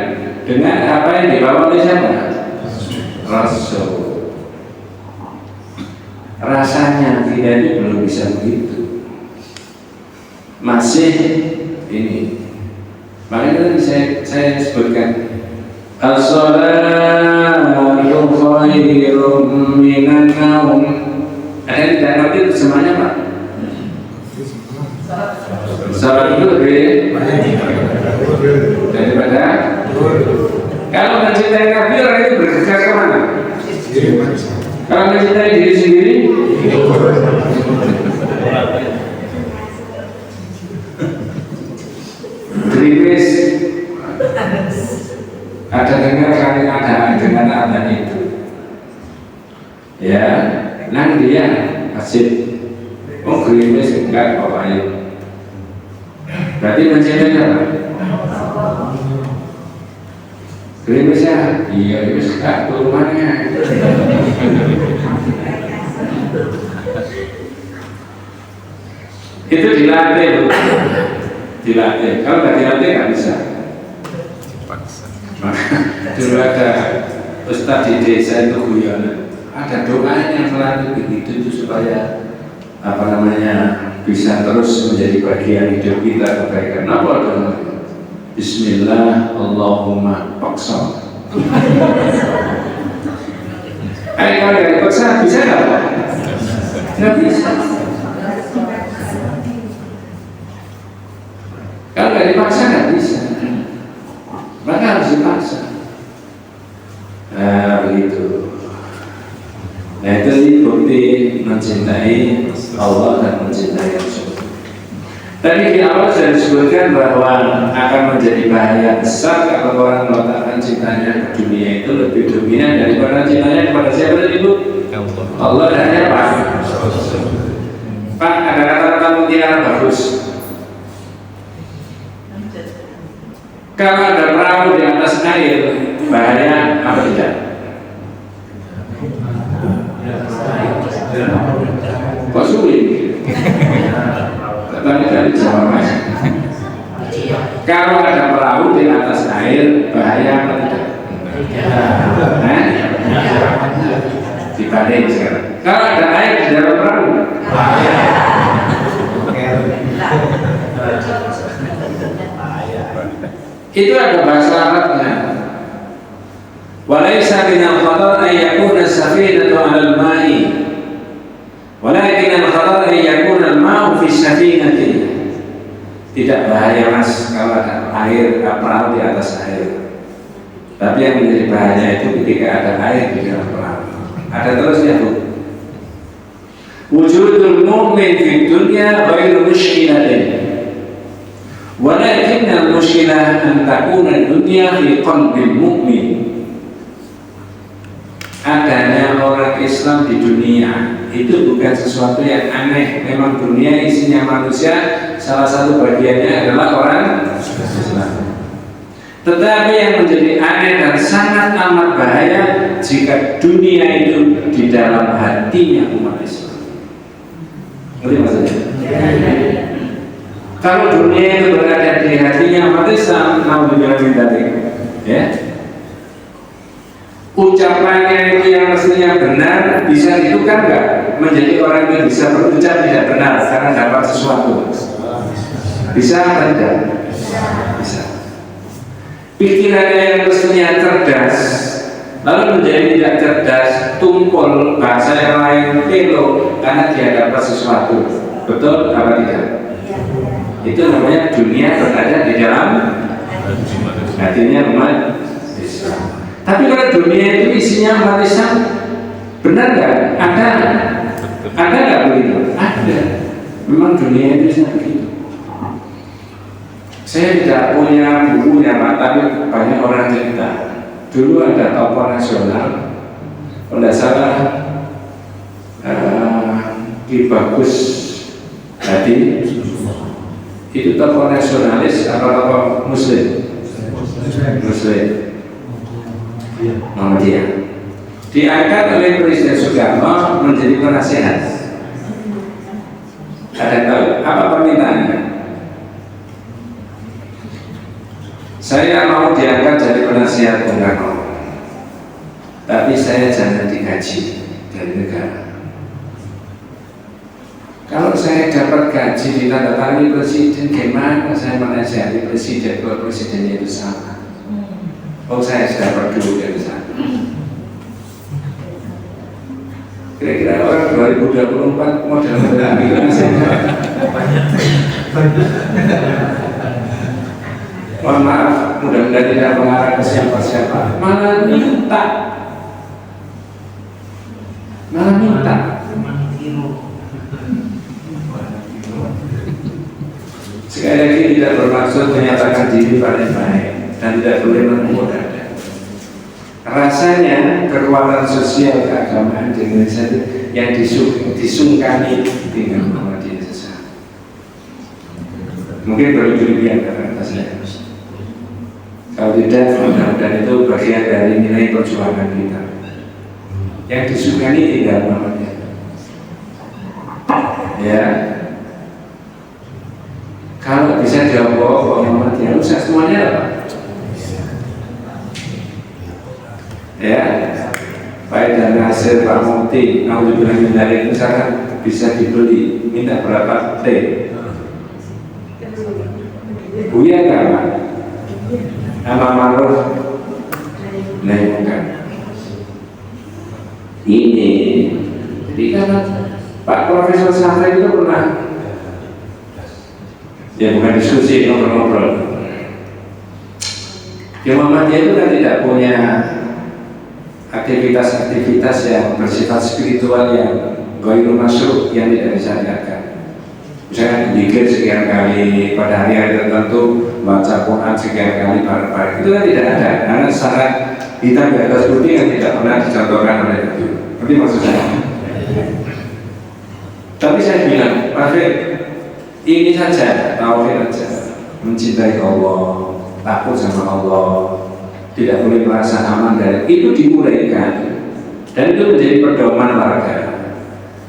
dengan apa yang dibawa oleh siapa? Rasul. Rasanya kita itu belum bisa begitu. Masih ini. Makanya tadi saya sebutkan As-salatu khairum minan naum. Ada yang tidak ngerti semuanya Pak? Salat itu lebih daripada. Kalau mencintai Nabi, orang itu bergegas kemana? Kalau mencintai diri sendiri, gerimis. Ada dengar kali ada dengan adan itu. Ya, nang dia asik. Oh gerimis enggak apa-apa. Berarti mencintai apa? Gerimisnya? Iya, itu sekat turumannya. Itu dilatih, dilatih. Kalau nggak dilatih nggak bisa. Dulu ada ustaz di desa itu guyonan. Ada doanya selalu begitu itu supaya apa namanya bisa terus menjadi bagian hidup kita kebaikan. Apa doa? Bismillah Allahumma paksa. Kalau dari paksa bisa nggak? Nggak bisa. Kalau dari paksa nggak bisa. Maka harus dipaksa. Nah begitu. Nah itu bukti mencintai Allah dan mencintai Rasul. Tadi di awal saya disebutkan bahwa akan menjadi bahaya besar kalau orang meletakkan cintanya ke dunia itu lebih dominan daripada cintanya kepada siapa tadi Bu? Allah dan siapa? Pak, ada kata-kata mutiara bagus. Kalau ada perahu di atas air, bahaya apa tidak? Kok sulit? Katanya dari Jawa Mas. Kalau ada perahu di atas air, bahaya apa tidak? Dibanding sekarang. Kalau ada air di dalam perahu, bahaya. Itu ada bahasa Arabnya. Walaysa minal khatar an yakuna as-safinatu 'ala al-ma'i. Walakin al-khatar an yakuna al-ma'u fi as-safinati. Tidak bahaya Mas kalau ada air perahu di atas air. Tapi yang menjadi bahaya itu ketika ada air di dalam perahu. Ada terusnya Bu. Wujudul mu'min fi dunya ghairu mushkilatin. Walakin al-mushkilah an takuna dunya fi qalbil mu'min. Adanya orang Islam di dunia itu bukan sesuatu yang aneh. Memang dunia isinya manusia, salah satu bagiannya adalah orang Islam. Tetapi yang menjadi aneh dan sangat amat bahaya jika dunia itu di dalam hatinya umat Islam. Ngerti maksudnya? Kalau dunia itu berada di hatinya umat Islam, naudzubillah min dzalik, ya. Ucapannya itu yang mestinya benar bisa ditukar nggak menjadi orang yang bisa berucap tidak benar karena dapat sesuatu? Bisa atau tidak? Bisa. Pikirannya yang mestinya cerdas lalu menjadi tidak cerdas, tumpul, bahasa yang lain pelo karena dia dapat sesuatu. Betul apa tidak? Itu namanya dunia berada di dalam hatinya umat Islam. Tapi kalau dunia itu isinya umat Islam, benar nggak? Ada nggak begitu? Ada. Memang dunia itu isinya begitu. Saya tidak punya bukunya Pak, tapi banyak orang cerita. Dulu ada tokoh nasional, kalau tidak salah Ki Bagus Hadi. Itu tokoh nasionalis atau tokoh Muslim? Muslim. Muhammadiyah. Diangkat oleh Presiden Soekarno menjadi penasehat. Ada tahu apa permintaannya? Saya mau diangkat jadi penasehat Bung Karno, tapi saya jangan digaji dari negara. Kalau saya dapat gaji ditandatangani presiden, gimana saya menasihati presiden kalau presidennya itu salah? Oh saya dapat dulu dari sana. Kira-kira orang 2024 model-model gitu masih mohon maaf, mudah-mudahan tidak mengarah ke siapa-siapa. Malah minta. Sekali lagi tidak bermaksud menyatakan diri paling baik dan tidak boleh menunggu dada. Rasanya kekuatan sosial keagamaan di Indonesia yang disungkani dengan Muhammadiyah sesat. Mungkin berlebihan kata saya. Kalau tidak, mudah-mudahan itu bagian dari nilai perjuangan kita. Yang disungkani tidak Muhammadiyah. Ya. Kalau bisa jawab Muhammadiyah, rusak semuanya apa? Ya, baik dan hasil Pak Mufti, aku bilang dari misalkan bisa dibeli, minta berapa T? Buya nggak Pak? Nama Maruf? Nah, bukan. Ini, jadi kan Pak Profesor Sampai itu pernah, ya bukan diskusi, ngobrol-ngobrol. Di Muhammadiyah itu kan tidak punya aktivitas-aktivitas yang bersifat spiritual yang ghairu masyru' yang tidak disyariatkan. Misalnya zikir sekian kali pada hari-hari tertentu, baca Quran sekian kali bareng-bareng, itu kan tidak ada karena syarat hitam di atas putih yang tidak pernah dicontohkan oleh Nabi. Berarti maksud saya. Tapi saya bilang, Pak Fir, ini saja tauhid saja, mencintai Allah, takut sama Allah, tidak boleh merasa aman dari itu dimulaikan dan itu menjadi pedoman warga.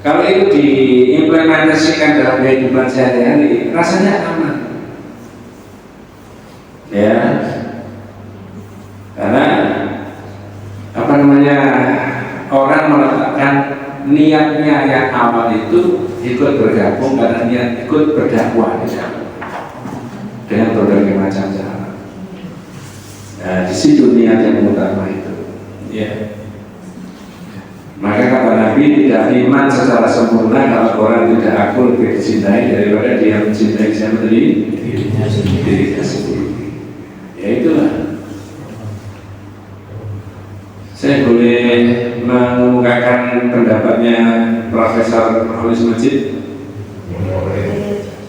Kalau itu diimplementasikan dalam kehidupan sehari-hari, rasanya aman. Ya, karena apa namanya, orang meletakkan niatnya yang awal itu ikut bergabung karena niat ikut berdakwah dengan berbagai macam cara. Nah, di situ niat yang utama itu. Ya. Maka kata Nabi, tidak iman secara sempurna kalau orang tidak aku lebih dicintai daripada dia mencintai siapa tadi? Dirinya sendiri. Ya itulah. Saya boleh mengemukakan pendapatnya Profesor Khalis Majid.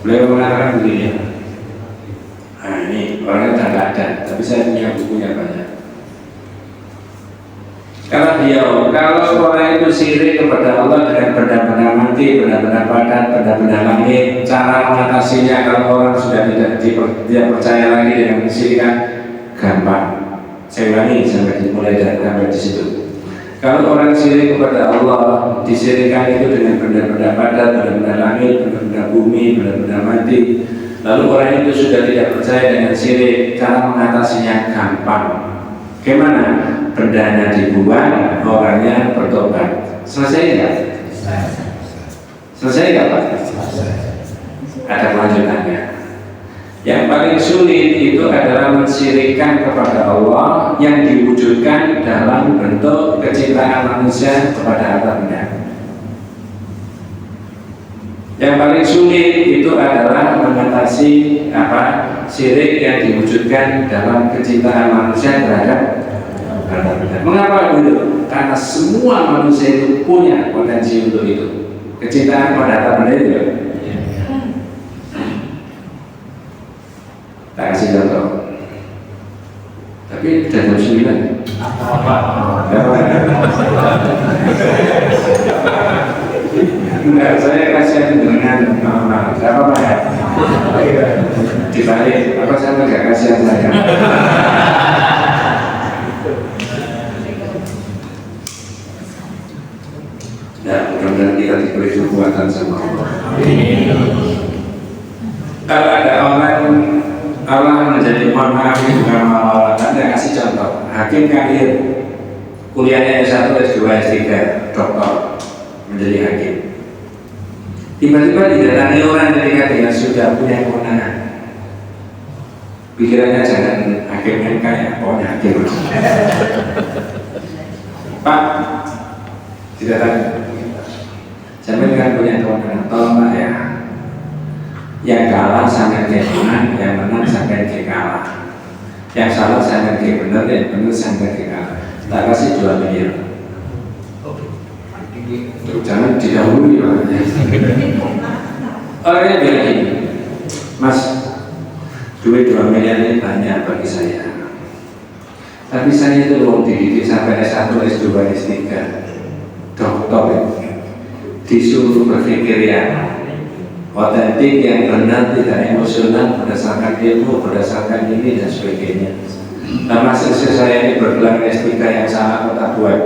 Beliau mengatakan begini. Nah ini orangnya sudah tidak ada, tapi saya punya bukunya banyak. Kalau orang itu syirik kepada Allah dengan benda-benda mati, benda-benda padat, benda-benda langit, cara mengatasinya kalau orang sudah tidak percaya lagi dengan kesyirikan, gampang. Saya ulangi sampai dimulai dari situ. Kalau orang syirik kepada Allah, disyirikkan itu dengan benda-benda padat, benda-benda langit, benda-benda bumi, benda-benda mati. Lalu orang itu sudah tidak percaya dengan syirik, cara mengatasinya gampang. Gimana? Bendanya dibuang, orangnya bertobat. Selesai nggak? Selesai nggak Pak? Ada kelanjutannya. Yang paling sulit itu adalah mensyirikkan kepada Allah yang diwujudkan dalam bentuk kecintaan manusia kepada harta benda. Yang paling sulit itu adalah mengatasi syirik yang diwujudkan dalam kecintaan manusia terhadap harta benda. Mengapa begitu? Karena semua manusia itu punya potensi untuk itu. Kecintaan pada harta benda itu. Tak kasih contoh. Tapi sudah jam 9. Enggak, saya kasihan dengan apa ya? Dibalik, apa saya enggak kasihan saya? Ya, mudah-mudahan kita diberi kekuatan sama Allah. Kalau ada orang Allah menjadi mohon maaf ini bukan malah Anda kasih contoh hakim karir kuliahnya S1, S2, S3 doktor menjadi hakim, tiba-tiba didatangi orang ketika dia sudah punya kewenangan, pikirannya jangan hakim MK ya, pokoknya hakim. Pak, tidak tanya. Sampai kan punya kewenangan, tolong Pak ya. Yang kalah sampai ke menang, yang menang sampai ke kalah. Yang salah sampai ke benar, yang benar sampai ke kalah. Tak kasih 2 miliar. Jangan didahului makanya. Orangnya bilang gini, Mas, duit 2 miliar ini banyak bagi saya. Tapi saya itu belum dididik sampai S1, S2, S3, doktor ya. Disuruh berpikir yang otentik, yang benar, tidak emosional, berdasarkan ilmu, berdasarkan ini dan sebagainya. Nah, maksudnya saya ini bergelar S3 yang salah kota buat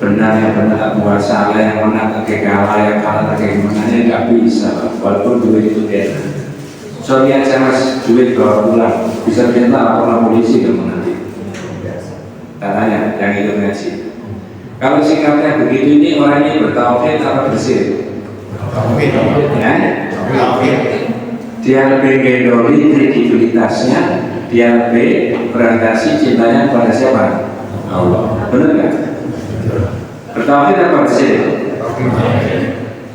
benar, yang benar buat salah, yang menang ke kalah, yang kalah ke gimana, ya nggak bisa, walaupun duit itu enak. Soalnya saya Mas, duit bawa pulang, bisa minta laporan polisi kamu nanti. Katanya yang itu ngaji. Kalau sikapnya begitu, ini orangnya bertauhid apa bersih? Ya? Dia lebih gendoli kredibilitasnya, dia lebih berorientasi cintanya kepada siapa? Allah. Benar nggak? Bertauhid apa bersih?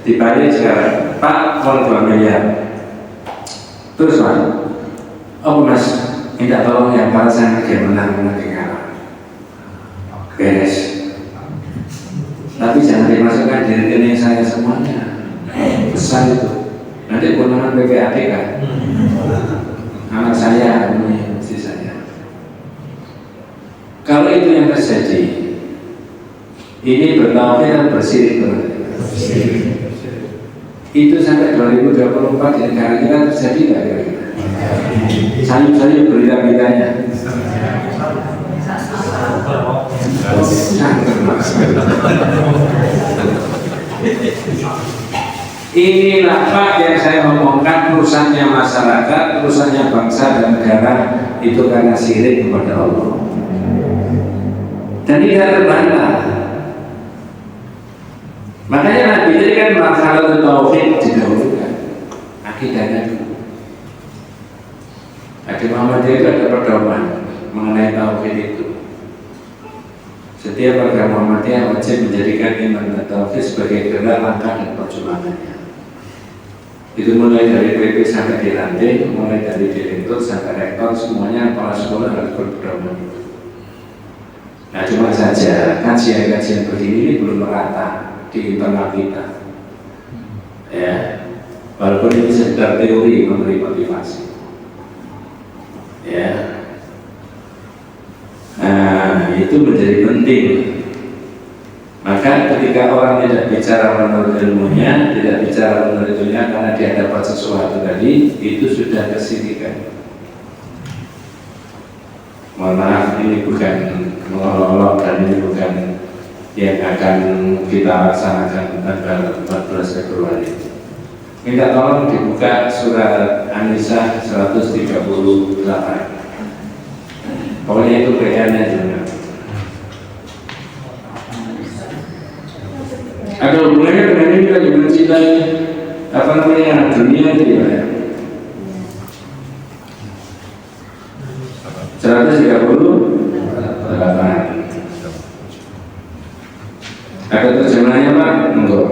Dibalik sekarang, Pak mau 2 miliar. Terus Pak, oh Mas, minta tolong yang kalah saya menang ke kalah. Beres. Tapi jangan dimasukkan di rekening saya semuanya. Besar itu. Nanti kewenangan PPAD kan. Anak saya, ini istri saya. Kalau itu yang terjadi, ini bertauhid dan bersirik itu sampai 2024 di negara kita terjadi nggak kira-kira? Sayup-sayup berita-beritanya. Inilah Pak yang saya ngomongkan, rusaknya masyarakat, rusaknya bangsa dan negara itu karena syirik kepada Allah. Dan tidak terbantah. Makanya Nabi tadi kan masalah tauhid didahulukan, akidahnya dulu. Nabi Muhammad itu ada pedoman mengenai tauhid itu. Setiap warga Muhammadiyah wajib menjadikan iman dan tauhid sebagai gerak langkah dan perjuangannya. Itu mulai dari PP sampai di ranting, mulai dari direktur sampai rektor, semuanya kepala sekolah harus berpedoman itu. Nah cuma saja kajian-kajian begini ini belum merata di internal kita. Ya, walaupun ini sekedar teori memberi motivasi. Ya. Nah, itu menjadi penting. Maka ketika orang tidak bicara menurut ilmunya, tidak bicara menurut ilmunya karena dia dapat sesuatu tadi, itu sudah kesyirikan. Mohon maaf, ini bukan mengolok dan ini bukan yang akan kita laksanakan tanggal 14 Februari. Minta tolong dibuka surat An-Nisa 138. Pokoknya itu PR-nya juga. Ada hubungannya dengan ini kita juga mencintai apa namanya dunia itu ya. 138. Ada terjemahannya Pak? Enggak.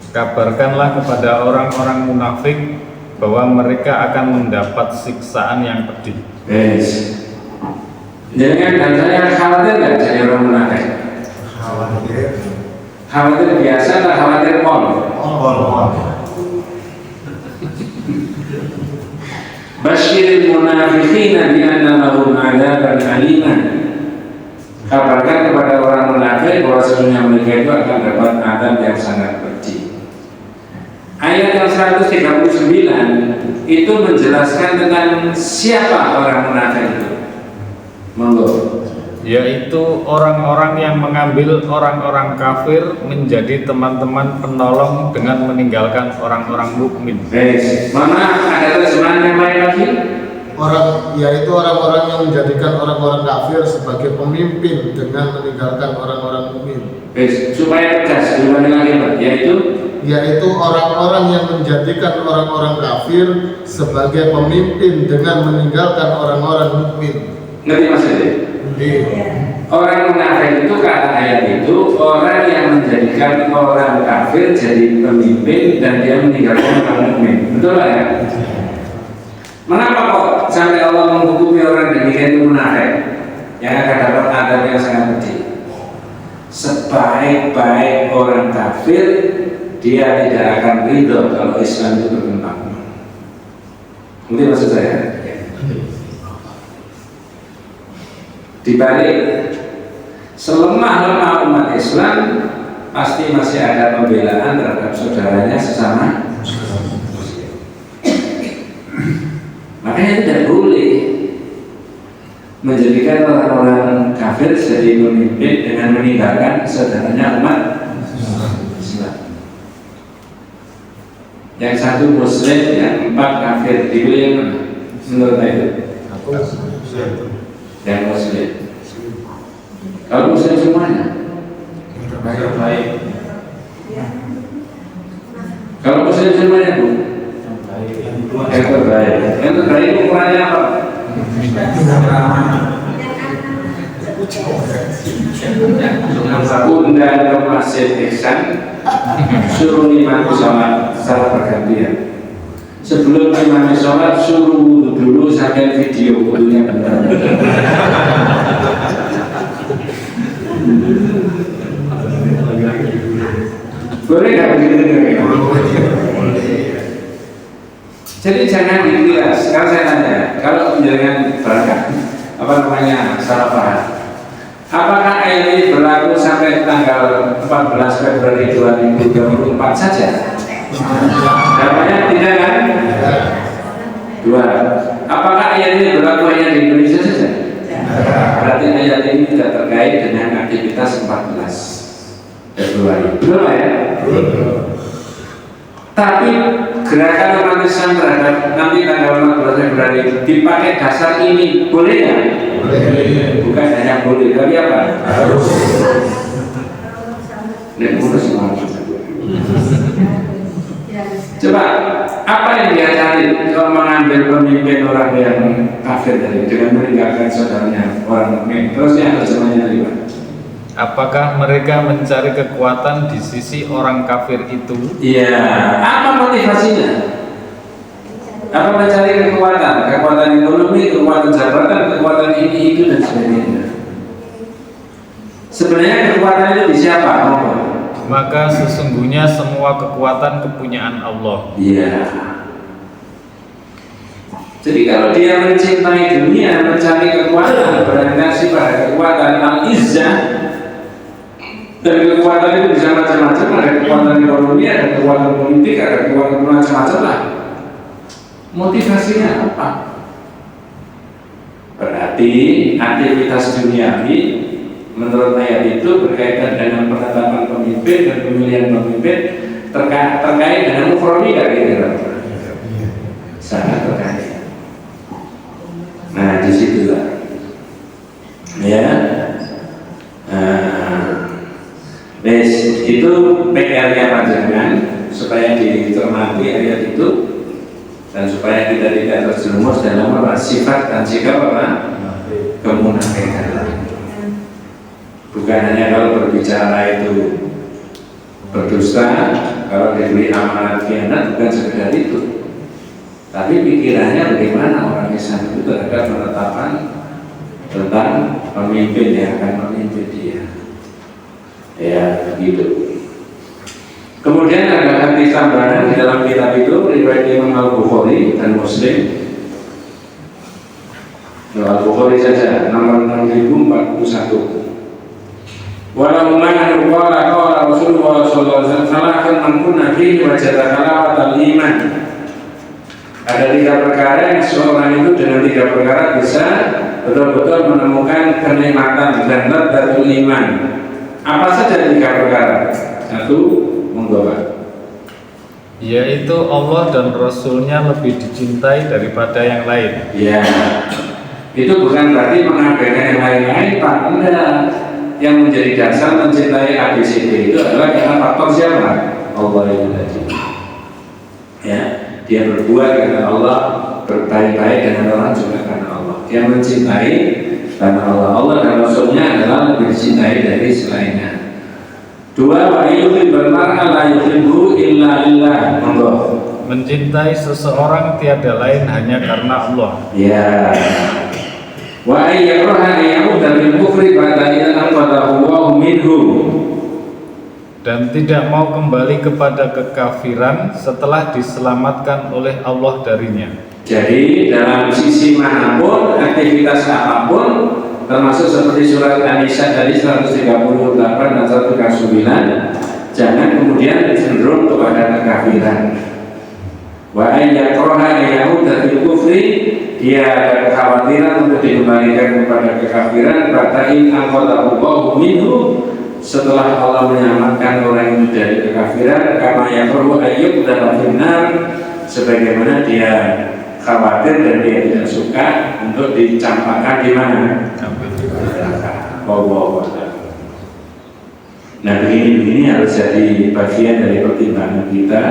Kabarkanlah kepada orang-orang munafik bahwa mereka akan mendapat siksaan yang pedih. Yes. Jangan dan saya khawatir nggak jadi orang munafik? Khawatir biasa atau khawatir pol? Basyiril munafiqina bi anna lahum 'adzaban aliman. Kabarkan kepada orang munafik bahwa sesungguhnya mereka itu akan dapat azab yang sangat pedih. Ayat yang 139 itu menjelaskan tentang siapa orang munafik itu. Monggo. Yaitu orang-orang yang mengambil orang-orang kafir menjadi teman-teman penolong dengan meninggalkan orang-orang mukmin. Baik, mana ada terjemahan yang lain lagi? Yaitu orang-orang yang menjadikan orang-orang kafir sebagai pemimpin dengan meninggalkan orang-orang mukmin. Baik, supaya tegas, gimana lagi Pak? Yaitu yaitu orang-orang yang menjadikan orang-orang kafir sebagai pemimpin dengan meninggalkan orang-orang mukmin. Ngerti maksudnya? Orang munafik itu kata ayat itu orang yang menjadikan orang kafir jadi pemimpin dan dia meninggalkan orang mukmin. Betul lah ya? Mengapa kok sampai Allah menghukumi orang demikian itu munafik? Yang akan dapat adab yang sangat pedih. Sebaik-baik orang kafir, dia tidak akan ridho kalau Islam itu berkembang. Ngerti maksud saya? Dibalik selemah-lemah umat Islam pasti masih ada pembelaan terhadap saudaranya sesama Muslim. Makanya tidak boleh menjadikan orang-orang kafir jadi pemimpin dengan meninggalkan saudaranya umat Islam. Yang satu Muslim, yang empat kafir, dipilih yang mana? Menurut itu? Yang Muslim. Kalau Muslim semuanya baik. Kalau Muslim semuanya Bu, yang terbaik. Yang terbaik ukurannya apa? Undang ke masjid ihsan, suruh imam sholat secara bergantian. Sebelum imam sholat suruh wudhu dulu sambil video wudhunya benar. Boleh nggak begitu? Jadi jangan dikira. Sekarang saya tanya, kalau menjalankan berangkat, apa namanya, salah paham. Apakah ayat ini berlaku sampai tanggal 14 Februari 2024 saja? Jawabannya tidak kan? Dua. Apakah ayat ini berlaku hanya di Indonesia saja? Berarti ayat ini tidak terkait dengan aktivitas 14 Februari. Belum ya? Tapi gerakan umat Islam terhadap nanti tanggal 14 Februari dipakai dasar ini boleh ya? Boleh. Bukan hanya boleh, tapi apa? Harus. Coba apa yang dia cari kalau mengambil pemimpin orang yang kafir tadi dengan meninggalkan saudaranya orang mukmin? Terus yang terjemahnya tadi Pak? Apakah mereka mencari kekuatan di sisi orang kafir itu? Iya. Apa motivasinya? Apa mencari kekuatan? Kekuatan ekonomi, kekuatan jabatan, kekuatan ini itu dan sebagainya. Sebenarnya kekuatan itu di siapa? Maka sesungguhnya semua kekuatan kepunyaan Allah. Iya. Jadi kalau dia mencintai dunia, mencari kekuatan, berorientasi pada kekuatan al-izzah, dan kekuatan itu bisa macam-macam, ada kekuatan ekonomi, ada kekuatan politik, ada kekuatan macam-macam lah. Motivasinya apa? Berarti aktivitas duniawi menurut ayat itu berkaitan dengan penetapan pemimpin dan pemilihan pemimpin terkait dengan ukhroni kira-kira. Sangat terkait. Nah disitulah ya. Itu PR-nya panjangan supaya dicermati ayat itu dan supaya kita tidak terjerumus dalam sifat dan sikap kemunafikan. Bukan hanya kalau berbicara itu berdusta, kalau diberi amanat khianat, bukan sekedar itu. Tapi pikirannya bagaimana orang Islam itu terhadap penetapan tentang pemimpin yang akan memimpin dia. Ya begitu. Kemudian ada hadis tambahan di dalam kitab itu riwayat Imam Al-Bukhari dan Muslim. Al-Bukhari saja nomor 6041. Walau man qala Rasulullah sallallahu alaihi wasallam man kunna fihi wajada halawatal iman. Ada 3 perkara yang seorang itu dengan 3 perkara bisa betul-betul menemukan kenikmatan dan lezzatul iman. Apa saja 3 perkara? 1, monggo Pak. Yaitu Allah dan Rasulnya lebih dicintai daripada yang lain. Ya, itu bukan berarti mengabaikan yang lain-lain Pak. Enggak. Yang menjadi dasar mencintai ABCD itu adalah karena faktor siapa? Allah itu tadi. Ya, dia berbuat karena Allah, berbaik-baik dengan orang juga karena Allah. Dia mencintai karena Allah. Allah dan Rasulnya adalah lebih dicintai dari selainnya. Dua, wa yuhibbul mar'a la yuhibbu illa lillah. Mencintai seseorang tiada lain hanya karena Allah. Ya. Wa ayyakraha ya'uda bil kufri ba'da idza anqadahu Allahu minhu. Dan tidak mau kembali kepada kekafiran setelah diselamatkan oleh Allah darinya. Jadi dalam sisi manapun, aktivitas apapun, termasuk seperti surat An-Nisa tadi 138 dan 139, jangan kemudian cenderung kepada kekafiran. Wa ayyakraha ya'uda bil kufri, dia ada kekhawatiran untuk dikembalikan kepada kekafiran ba'da idza anqadahu Allahu minhu, setelah Allah menyelamatkan orang itu dari kekafiran, kama yakrahu ayyuqdha finnar, sebagaimana dia khawatir dan dia tidak suka untuk dicampakkan di mana? Nah, begini harus jadi bagian dari pertimbangan kita,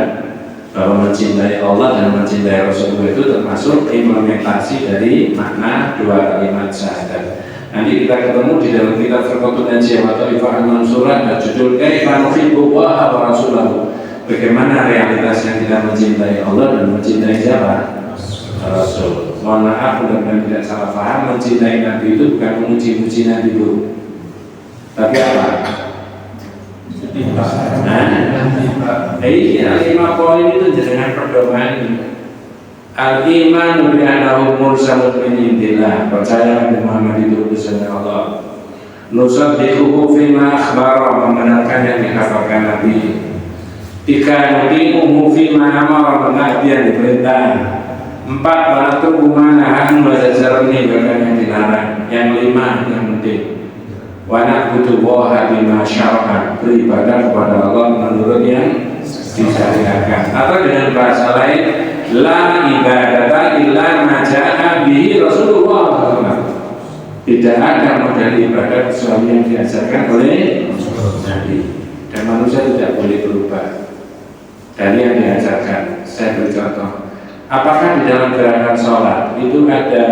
bahwa mencintai Allah dan mencintai Rasulullah itu termasuk implementasi dari makna dua kalimat syahadat. Nanti kita ketemu di dalam kitab Fiqhul Najiyah atau Ifa'an Mansurah, judul Kaifa nuhibbu Allaha wa Rasulahu. Bagaimana realitasnya kita mencintai Allah dan mencintai siapa? Rasul. Mohon maaf mudah-mudahan tidak salah paham, mencintai Nabi itu bukan memuji-muji Nabi itu, tapi apa? Iya, 5 poin itu dengan pedoman. Al-iman bi annahu mursalun min indillah, percaya Nabi Muhammad itu utusan Allah. Nusaddiquhu fima akhbara, membenarkan yang dikhabarkan Nabi. 3, nuqimuhu fima amara, menaati yang diperintah. 4, wanatubu manahan wa zajarni, bahkan yang dilarang. Yang 5 yang penting, wa na'budu Allaha bima syara'a, beribadah kepada Allah menurut yang disyariatkan. Atau dengan bahasa lain, la ibadata illa ma ja'a bihi Rasulullah. Tidak ada model ibadah kecuali yang diajarkan oleh Nabi, dan manusia tidak boleh berubah dari yang diajarkan. Saya beri contoh. Apakah di dalam gerakan sholat itu ada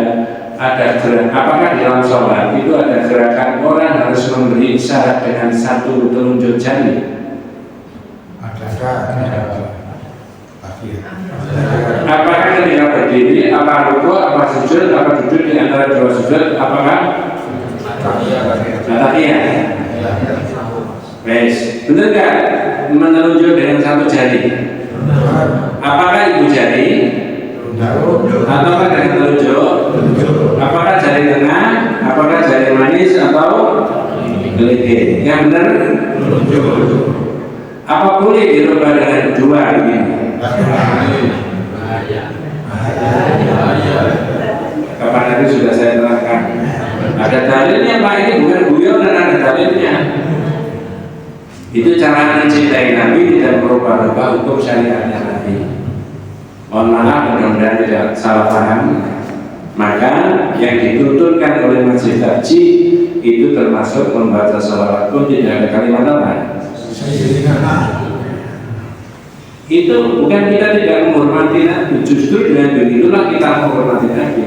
gerakan? Apakah di dalam sholat itu ada gerakan orang harus memberi isyarat dengan satu telunjuk jari? Apakah ketika berdiri, apa rukuk, apa sujud, apa duduk di antara dua sujud, apakah tahiyat? Baik, benar nggak menunjuk dengan satu jari? Apakah ibu jari? Ataukah dengan telunjuk? Apakah jari tengah? Apakah jari manis atau kelingking? Yang benar? Apa boleh dirubah dengan dua ini? Kapan hari sudah saya terangkan. Ada dalilnya Pak, ini bukan guyon, dan ada dalilnya. Itu cara mencintai Nabi, tidak merubah-rubah hukum syariatnya Nabi. Mohon maaf, mudah-mudahan tidak salah paham. Maka yang dituntutkan oleh Masjid Haji itu termasuk membaca sholawat pun tidak ada kalimat apa? Itu bukan kita tidak menghormati Nabi, justru dengan begitulah kita menghormati Nabi,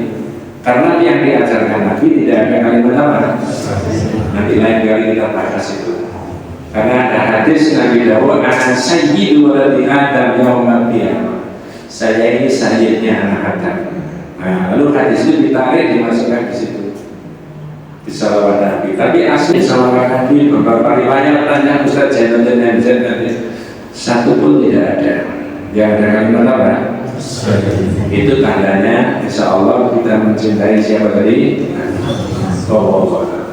karena yang diajarkan Nabi tidak ada kalimat apa? Nanti lain kali kita bahas itu. Karena ada hadis Nabi Dawud, ana sayyidu waladi Adam yaumal qiyamah, saya ini sayyidnya anak Adam. Nah, lalu hadis itu ditarik, dimasukkan di situ di salawat Nabi. Tapi asli salawat Nabi beberapa riwayat tanya Ustaz Jainal dan Zain tadi, satu pun tidak ada yang ada kalimat apa? Itu tandanya insya Allah kita mencintai siapa tadi? Allah.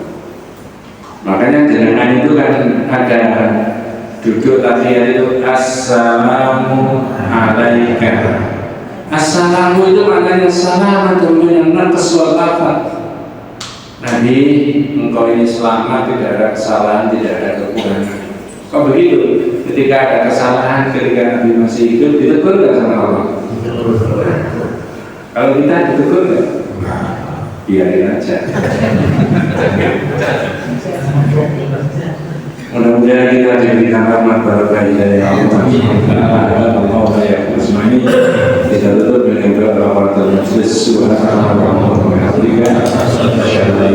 Makanya jenengan itu kan ada duduk tahiyat itu assalamu alaika. Assalamu itu maknanya salam atau yang kesalahan. Nabi, engkau ini selamat, tidak ada kesalahan, tidak ada kekurangan. Kok begitu? Ketika ada kesalahan, ketika Nabi masih hidup, ditegur nggak sama Allah? Kalau kita ditegur nggak? Biarin aja. Mudah-mudahan kita diberikan rahmat barokah dari Allah ya Bismillah. Kita tutup dengan doa kafaratul majlis. Subhanallah wa bihamdihi. Asyhadu an la